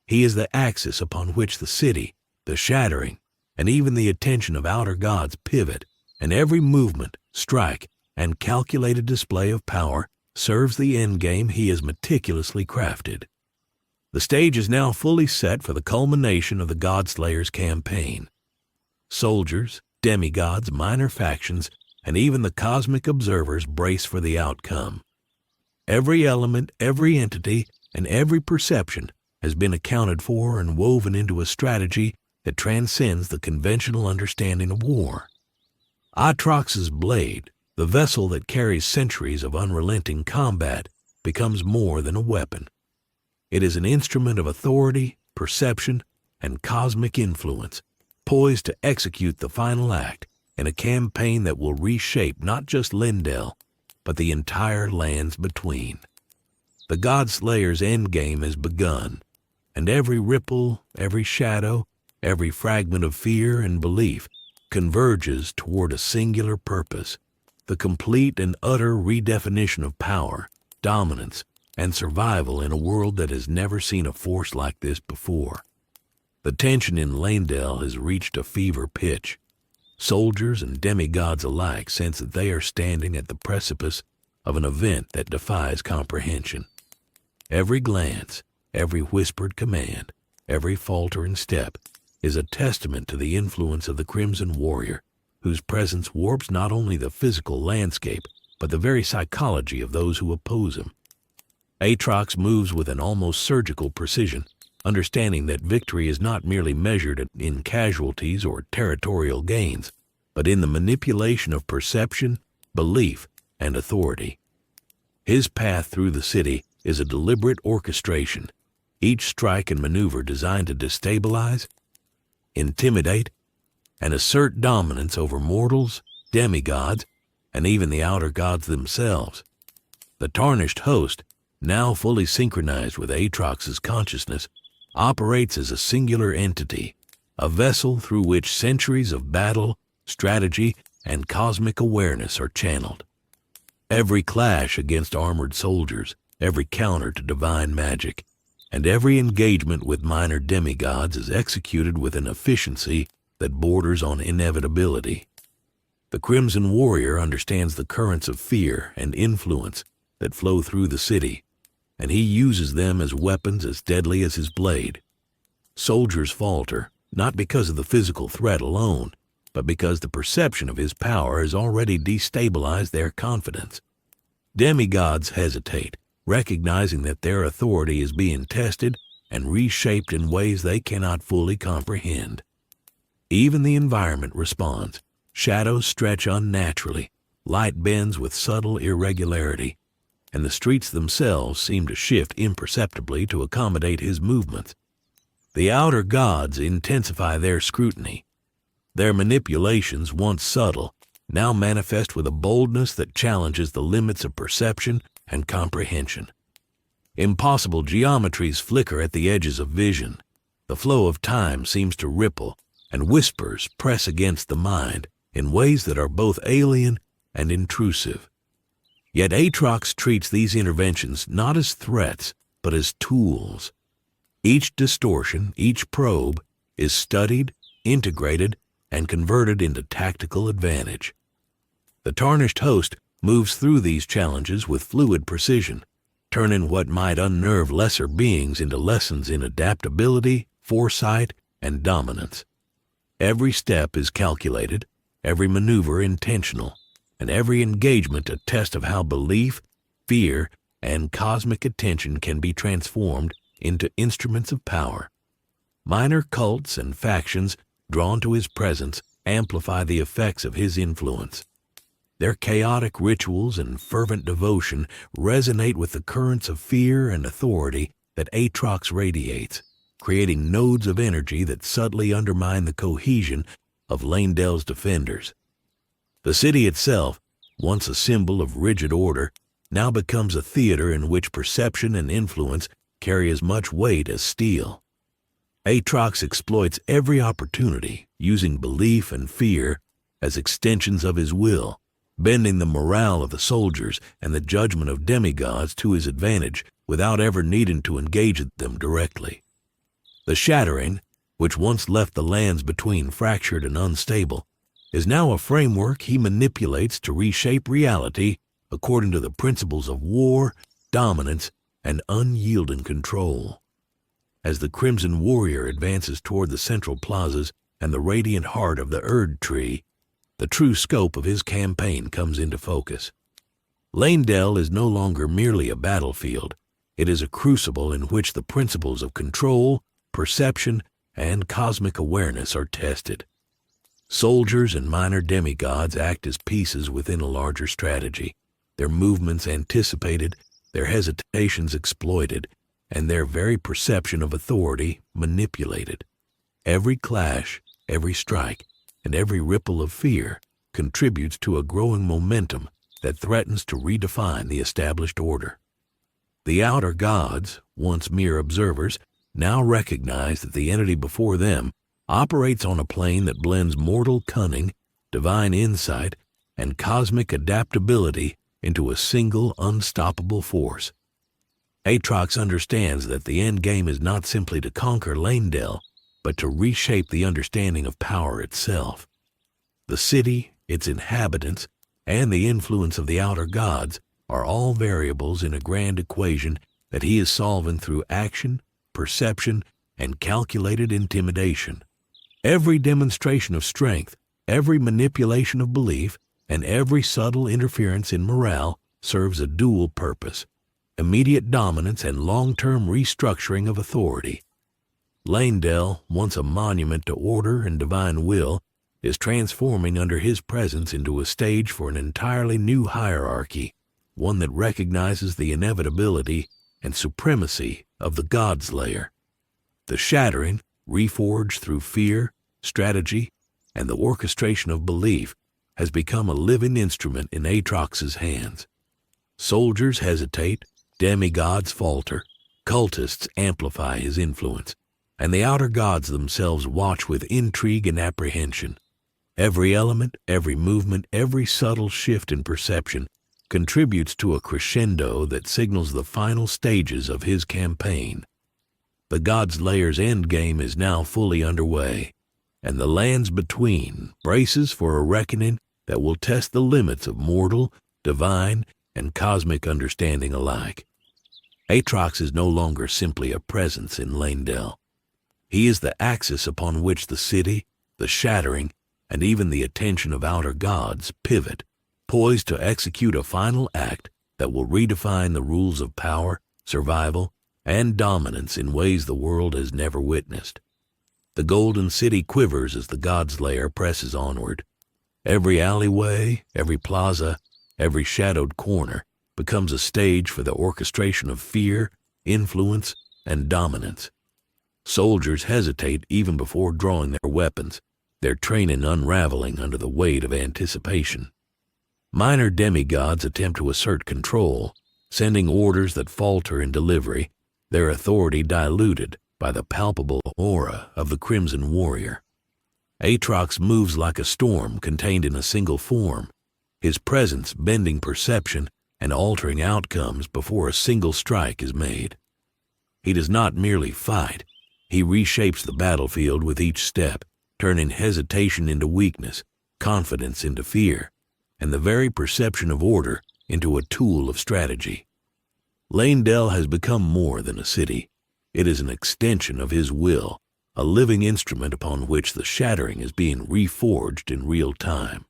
He is the axis upon which the city, the Shattering, and even the attention of outer gods pivot, and every movement, strike, and calculated display of power serves the endgame he has meticulously crafted. The stage is now fully set for the culmination of the Godslayer's campaign. Soldiers, demigods, minor factions, and even the cosmic observers brace for the outcome. Every element, every entity, and every perception has been accounted for and woven into a strategy that transcends the conventional understanding of war. Aatrox's blade, the vessel that carries centuries of unrelenting combat, becomes more than a weapon. It is an instrument of authority, perception, and cosmic influence, poised to execute the final act in a campaign that will reshape not just Leyndell, but the entire lands between. The Godslayer's endgame has begun, and every ripple, every shadow, every fragment of fear and belief converges toward a singular purpose, the complete and utter redefinition of power, dominance, and survival in a world that has never seen a force like this before. The tension in Leyndell has reached a fever pitch. Soldiers and demigods alike sense that they are standing at the precipice of an event that defies comprehension. Every glance, every whispered command, every faltering step is a testament to the influence of the Crimson Warrior, whose presence warps not only the physical landscape, but the very psychology of those who oppose him. Aatrox moves with an almost surgical precision, understanding that victory is not merely measured in casualties or territorial gains, but in the manipulation of perception, belief, and authority. His path through the city is a deliberate orchestration, each strike and maneuver designed to destabilize, intimidate, and assert dominance over mortals, demigods, and even the outer gods themselves. The tarnished host, now fully synchronized with Aatrox's consciousness, operates as a singular entity, a vessel through which centuries of battle, strategy, and cosmic awareness are channeled. Every clash against armored soldiers, every counter to divine magic, and every engagement with minor demigods is executed with an efficiency that borders on inevitability. The Crimson Warrior understands the currents of fear and influence that flow through the city, and he uses them as weapons as deadly as his blade. Soldiers falter, not because of the physical threat alone, but because the perception of his power has already destabilized their confidence. Demigods hesitate, recognizing that their authority is being tested and reshaped in ways they cannot fully comprehend. Even the environment responds. Shadows stretch unnaturally, light bends with subtle irregularity, and the streets themselves seem to shift imperceptibly to accommodate his movements. The outer gods intensify their scrutiny. Their manipulations, once subtle, now manifest with a boldness that challenges the limits of perception and comprehension. Impossible geometries flicker at the edges of vision. The flow of time seems to ripple, and whispers press against the mind in ways that are both alien and intrusive. Yet Aatrox treats these interventions not as threats, but as tools. Each distortion, each probe, is studied, integrated, and converted into tactical advantage. The tarnished host moves through these challenges with fluid precision, turning what might unnerve lesser beings into lessons in adaptability, foresight, and dominance. Every step is calculated, every maneuver intentional, and every engagement a test of how belief, fear, and cosmic attention can be transformed into instruments of power. Minor cults and factions drawn to his presence amplify the effects of his influence. Their chaotic rituals and fervent devotion resonate with the currents of fear and authority that Aatrox radiates, creating nodes of energy that subtly undermine the cohesion of Leyndell's defenders. The city itself, once a symbol of rigid order, now becomes a theater in which perception and influence carry as much weight as steel. Aatrox exploits every opportunity, using belief and fear as extensions of his will, bending the morale of the soldiers and the judgment of demigods to his advantage without ever needing to engage them directly. The Shattering, which once left the lands between fractured and unstable, is now a framework he manipulates to reshape reality according to the principles of war, dominance, and unyielding control. As the Crimson Warrior advances toward the central plazas and the radiant heart of the Erd Tree, the true scope of his campaign comes into focus. Leyndell is no longer merely a battlefield. It is a crucible in which the principles of control, perception, and cosmic awareness are tested. Soldiers and minor demigods act as pieces within a larger strategy, their movements anticipated, their hesitations exploited, and their very perception of authority manipulated. Every clash, every strike, and every ripple of fear contributes to a growing momentum that threatens to redefine the established order. The outer gods, once mere observers, now recognize that the entity before them operates on a plane that blends mortal cunning, divine insight, and cosmic adaptability into a single unstoppable force. Aatrox understands that the endgame is not simply to conquer Leyndell, but to reshape the understanding of power itself. The city, its inhabitants, and the influence of the outer gods are all variables in a grand equation that he is solving through action, perception, and calculated intimidation. Every demonstration of strength, every manipulation of belief, and every subtle interference in morale serves a dual purpose: immediate dominance and long-term restructuring of authority. Leyndell, once a monument to order and divine will, is transforming under his presence into a stage for an entirely new hierarchy, one that recognizes the inevitability and supremacy of the Godslayer. The Shattering, reforged through fear, strategy, and the orchestration of belief, has become a living instrument in Aatrox's hands. Soldiers hesitate, demigods falter, cultists amplify his influence, and the outer gods themselves watch with intrigue and apprehension. Every element, every movement, every subtle shift in perception contributes to a crescendo that signals the final stages of his campaign. The Godslayer's endgame is now fully underway, and the lands between braces for a reckoning that will test the limits of mortal, divine, and cosmic understanding alike. Aatrox is no longer simply a presence in Leyndell. He is the axis upon which the city, the Shattering, and even the attention of outer gods pivot, poised to execute a final act that will redefine the rules of power, survival, and dominance in ways the world has never witnessed. The Golden City quivers as the Godslayer presses onward. Every alleyway, every plaza, every shadowed corner becomes a stage for the orchestration of fear, influence, and dominance. Soldiers hesitate even before drawing their weapons, their training unraveling under the weight of anticipation. Minor demigods attempt to assert control, sending orders that falter in delivery, their authority diluted by the palpable aura of the Crimson Warrior. Aatrox moves like a storm contained in a single form, his presence bending perception and altering outcomes before a single strike is made. He does not merely fight, he reshapes the battlefield with each step, turning hesitation into weakness, confidence into fear, and the very perception of order into a tool of strategy. Leyndell has become more than a city. It is an extension of his will, a living instrument upon which the Shattering is being reforged in real time.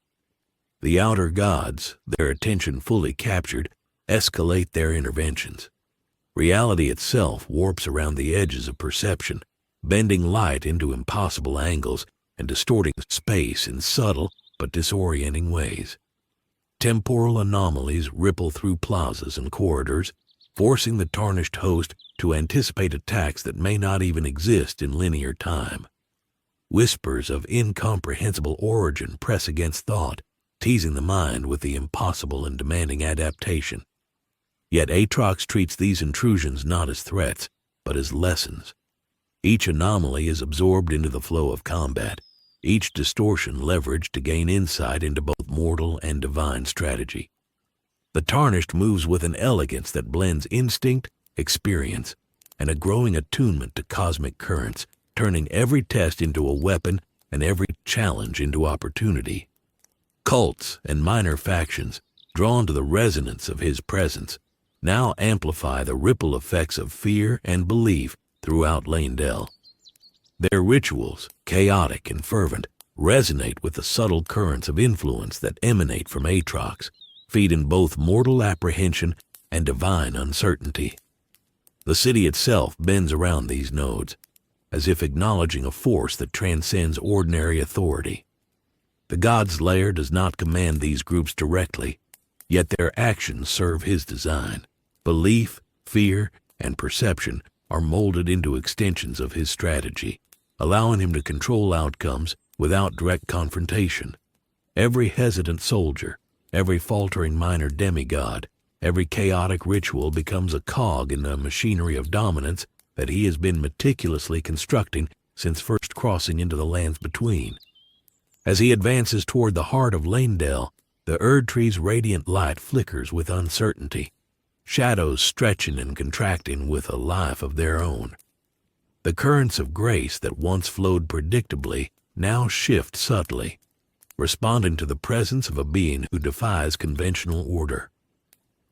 The outer gods, their attention fully captured, escalate their interventions. Reality itself warps around the edges of perception, bending light into impossible angles and distorting space in subtle but disorienting ways. Temporal anomalies ripple through plazas and corridors, forcing the tarnished host to anticipate attacks that may not even exist in linear time. Whispers of incomprehensible origin press against thought, teasing the mind with the impossible and demanding adaptation. Yet Aatrox treats these intrusions not as threats, but as lessons. Each anomaly is absorbed into the flow of combat, each distortion leveraged to gain insight into both mortal and divine strategy. The Tarnished moves with an elegance that blends instinct, experience, and a growing attunement to cosmic currents, turning every test into a weapon and every challenge into opportunity. Cults and minor factions, drawn to the resonance of his presence, now amplify the ripple effects of fear and belief throughout Leyndell. Their rituals, chaotic and fervent, resonate with the subtle currents of influence that emanate from Aatrox, feeding both mortal apprehension and divine uncertainty. The city itself bends around these nodes, as if acknowledging a force that transcends ordinary authority. The Godslayer does not command these groups directly, yet their actions serve his design. Belief, fear, and perception are molded into extensions of his strategy, allowing him to control outcomes without direct confrontation. Every hesitant soldier, every faltering minor demigod, every chaotic ritual becomes a cog in the machinery of dominance that he has been meticulously constructing since first crossing into the lands between. As he advances toward the heart of Leyndell, the Erdtree's radiant light flickers with uncertainty, shadows stretching and contracting with a life of their own. The currents of grace that once flowed predictably now shift subtly, responding to the presence of a being who defies conventional order.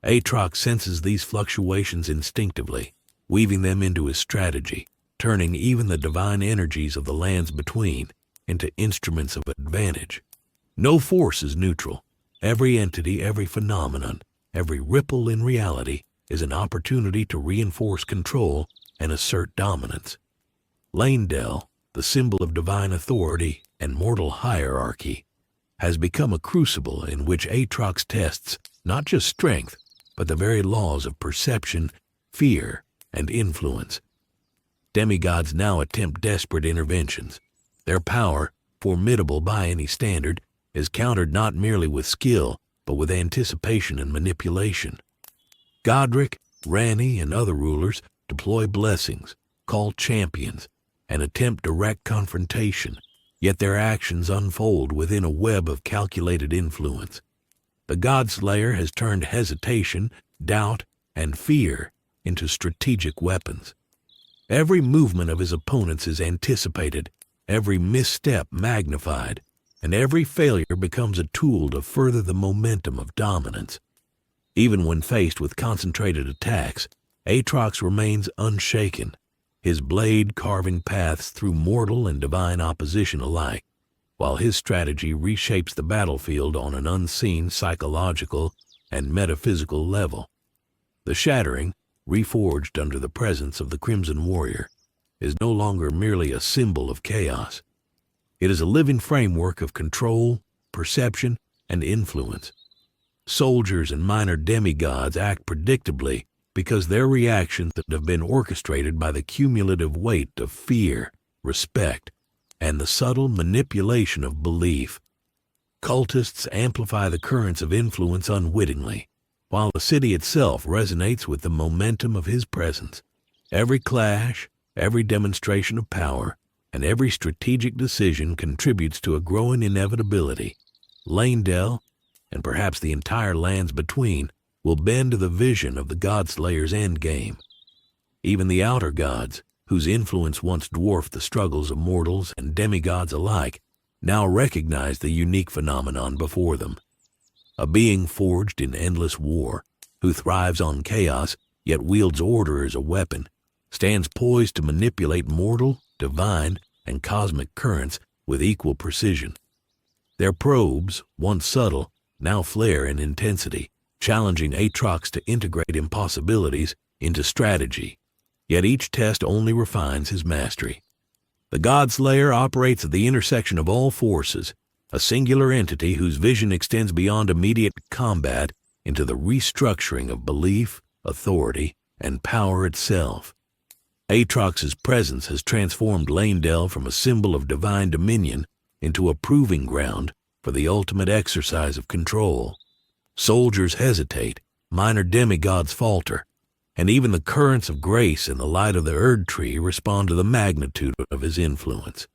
Aatrox senses these fluctuations instinctively, weaving them into his strategy, turning even the divine energies of the lands between into instruments of advantage. No force is neutral. Every entity, every phenomenon, every ripple in reality is an opportunity to reinforce control and assert dominance. Leyndell, the symbol of divine authority and mortal hierarchy, has become a crucible in which Aatrox tests not just strength, but the very laws of perception, fear, and influence. Demigods now attempt desperate interventions. Their power, formidable by any standard, is countered not merely with skill, but with anticipation and manipulation. Godric, Ranni, and other rulers deploy blessings, call champions, and attempt direct confrontation, yet their actions unfold within a web of calculated influence. The Godslayer has turned hesitation, doubt, and fear into strategic weapons. Every movement of his opponents is anticipated, every misstep magnified, and every failure becomes a tool to further the momentum of dominance. Even when faced with concentrated attacks, Aatrox remains unshaken, his blade carving paths through mortal and divine opposition alike, while his strategy reshapes the battlefield on an unseen psychological and metaphysical level. The Shattering, reforged under the presence of the Crimson Warrior, is no longer merely a symbol of chaos. It is a living framework of control, perception, and influence. Soldiers and minor demigods act predictably because their reactions have been orchestrated by the cumulative weight of fear, respect, and the subtle manipulation of belief. Cultists amplify the currents of influence unwittingly, while the city itself resonates with the momentum of his presence. Every clash, every demonstration of power, and every strategic decision contributes to a growing inevitability. Leyndell, and perhaps the entire lands between, will bend to the vision of the Godslayer's endgame. Even the outer gods, whose influence once dwarfed the struggles of mortals and demigods alike, now recognize the unique phenomenon before them. A being forged in endless war, who thrives on chaos yet wields order as a weapon, stands poised to manipulate mortal, divine, and cosmic currents with equal precision. Their probes, once subtle, now flare in intensity, challenging Aatrox to integrate impossibilities into strategy. Yet each test only refines his mastery. The Godslayer operates at the intersection of all forces, a singular entity whose vision extends beyond immediate combat into the restructuring of belief, authority, and power itself. Aatrox's presence has transformed Leyndell from a symbol of divine dominion into a proving ground for the ultimate exercise of control. Soldiers hesitate, minor demigods falter, and even the currents of grace in the light of the Erd Tree respond to the magnitude of his influence.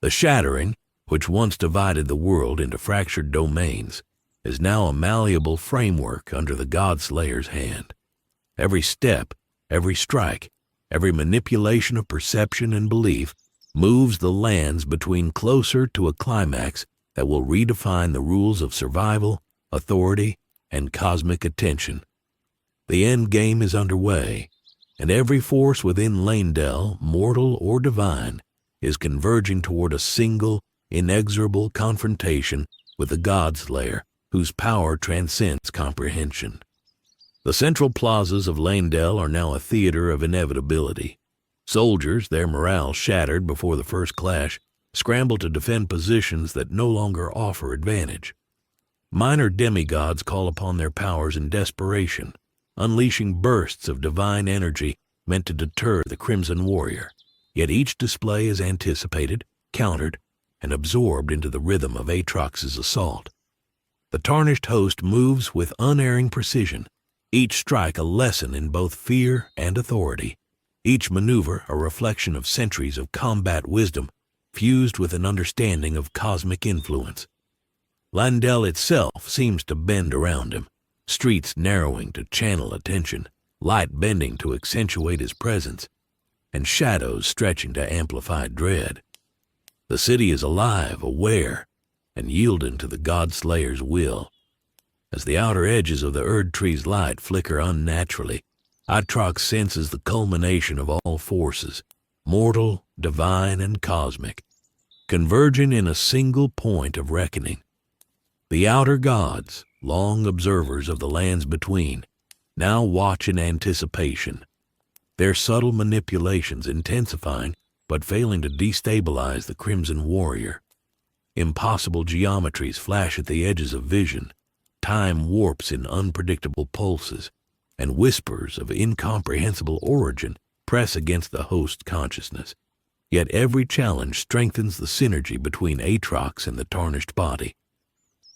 The Shattering, which once divided the world into fractured domains, is now a malleable framework under the Godslayer's hand. Every step, every strike, every manipulation of perception and belief moves the lands between closer to a climax that will redefine the rules of survival, authority, and cosmic attention. The endgame is underway, and every force within Leyndell, mortal or divine, is converging toward a single, inexorable confrontation with the Godslayer, whose power transcends comprehension. The central plazas of Leyndell are now a theater of inevitability. Soldiers, their morale shattered before the first clash, scramble to defend positions that no longer offer advantage. Minor demigods call upon their powers in desperation, unleashing bursts of divine energy meant to deter the Crimson Warrior. Yet each display is anticipated, countered, and absorbed into the rhythm of Aatrox's assault. The tarnished host moves with unerring precision, each strike a lesson in both fear and authority, each maneuver a reflection of centuries of combat wisdom fused with an understanding of cosmic influence. Leyndell itself seems to bend around him, streets narrowing to channel attention, light bending to accentuate his presence, and shadows stretching to amplify dread. The city is alive, aware, and yielding to the Godslayer's will. As the outer edges of the Erd Tree's light flicker unnaturally, Aatrox senses the culmination of all forces, mortal, divine, and cosmic, converging in a single point of reckoning. The outer gods, long observers of the lands between, now watch in anticipation, their subtle manipulations intensifying but failing to destabilize the Crimson Warrior. Impossible geometries flash at the edges of vision, time warps in unpredictable pulses, and whispers of incomprehensible origin press against the host's consciousness. Yet every challenge strengthens the synergy between Aatrox and the tarnished body.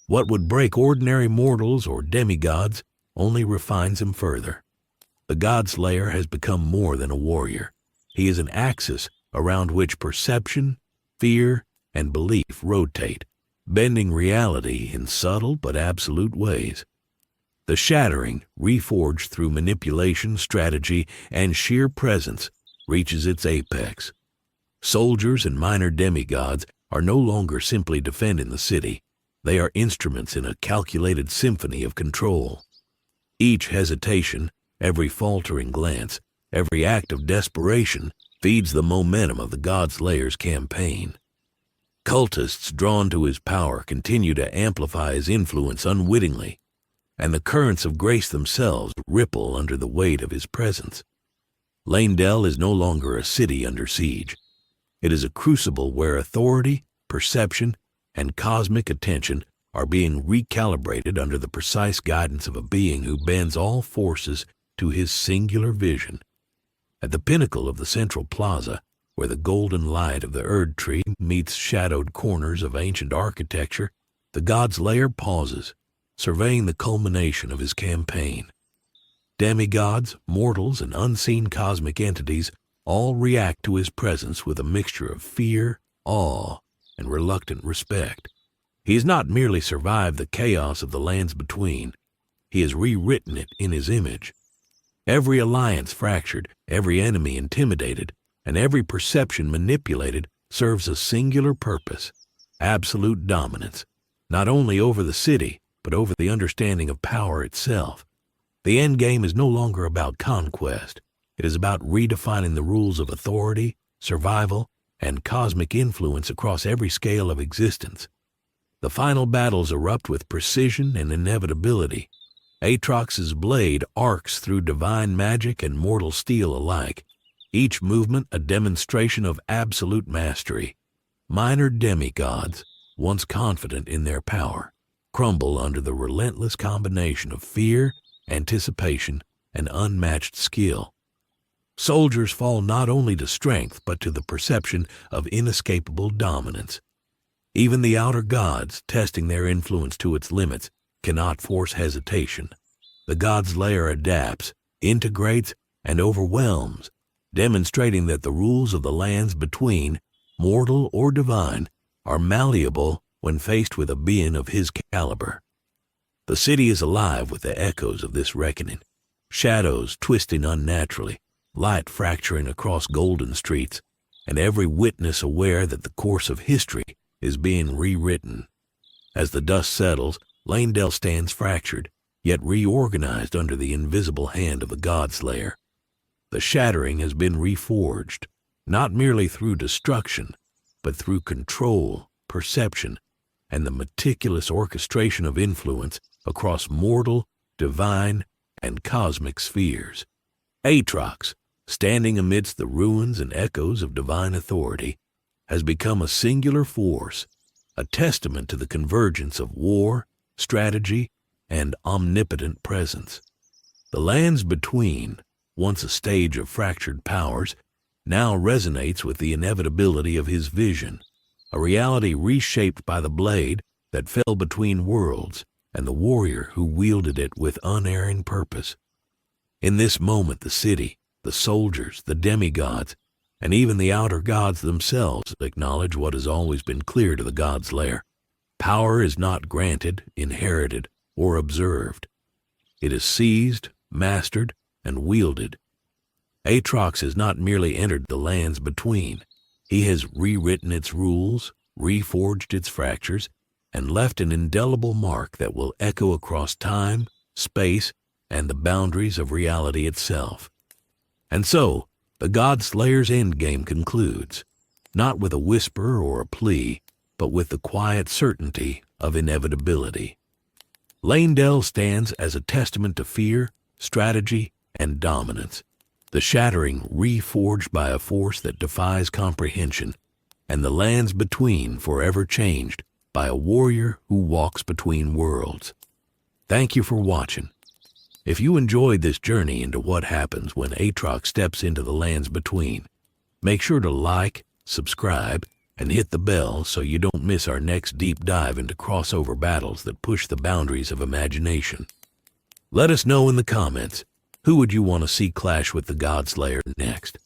What would break ordinary mortals or demigods only refines him further. The Godslayer has become more than a warrior. He is an axis around which perception, fear, and belief rotate, bending reality in subtle but absolute ways. The shattering, reforged through manipulation, strategy, and sheer presence, reaches its apex. Soldiers and minor demigods are no longer simply defending the city. They are instruments in a calculated symphony of control. Each hesitation, every faltering glance, every act of desperation feeds the momentum of the Godslayer's campaign. Cultists drawn to his power continue to amplify his influence unwittingly, and the currents of grace themselves ripple under the weight of his presence. Leyndell is no longer a city under siege. It is a crucible where authority, perception, and cosmic attention are being recalibrated under the precise guidance of a being who bends all forces to his singular vision. At the pinnacle of the central plaza, where the golden light of the Erd tree meets shadowed corners of ancient architecture, the Godslayer pauses, surveying the culmination of his campaign. Demigods, mortals, and unseen cosmic entities all react to his presence with a mixture of fear, awe, and reluctant respect. He has not merely survived the chaos of the lands between, he has rewritten it in his image. Every alliance fractured, every enemy intimidated, and every perception manipulated serves a singular purpose: absolute dominance, not only over the city, but over the understanding of power itself. The endgame is no longer about conquest. It is about redefining the rules of authority, survival, and cosmic influence across every scale of existence. The final battles erupt with precision and inevitability. Aatrox's blade arcs through divine magic and mortal steel alike, each movement a demonstration of absolute mastery. Minor demigods, once confident in their power, crumble under the relentless combination of fear, anticipation, and unmatched skill. Soldiers fall not only to strength, but to the perception of inescapable dominance. Even the outer gods, testing their influence to its limits, cannot force hesitation. The Godslayer adapts, integrates, and overwhelms, demonstrating that the rules of the lands between, mortal or divine, are malleable when faced with a being of his caliber. The city is alive with the echoes of this reckoning, shadows twisting unnaturally, light fracturing across golden streets, and every witness aware that the course of history is being rewritten. As the dust settles, Leyndell stands fractured, yet reorganized under the invisible hand of the Godslayer. The shattering has been reforged, not merely through destruction, but through control, perception, and the meticulous orchestration of influence across mortal, divine, and cosmic spheres. Aatrox, standing amidst the ruins and echoes of divine authority, has become a singular force, a testament to the convergence of war, strategy, and omnipotent presence. The lands between, once a stage of fractured powers, now resonates with the inevitability of his vision, a reality reshaped by the blade that fell between worlds and the warrior who wielded it with unerring purpose. In this moment, the city, the soldiers, the demigods, and even the outer gods themselves acknowledge what has always been clear to the Godslayer. Power is not granted, inherited, or observed. It is seized, mastered, and wielded. Aatrox has not merely entered the lands between. He has rewritten its rules, reforged its fractures, and left an indelible mark that will echo across time, space, and the boundaries of reality itself. And so, the Godslayer's endgame concludes, not with a whisper or a plea, but with the quiet certainty of inevitability. Leyndell stands as a testament to fear, strategy, and dominance, the shattering reforged by a force that defies comprehension, and the lands between forever changed by a warrior who walks between worlds. Thank you for watching. If you enjoyed this journey into what happens when Aatrox steps into the lands between, make sure to like, subscribe, and hit the bell so you don't miss our next deep dive into crossover battles that push the boundaries of imagination. Let us know in the comments, who would you want to see clash with the Godslayer next?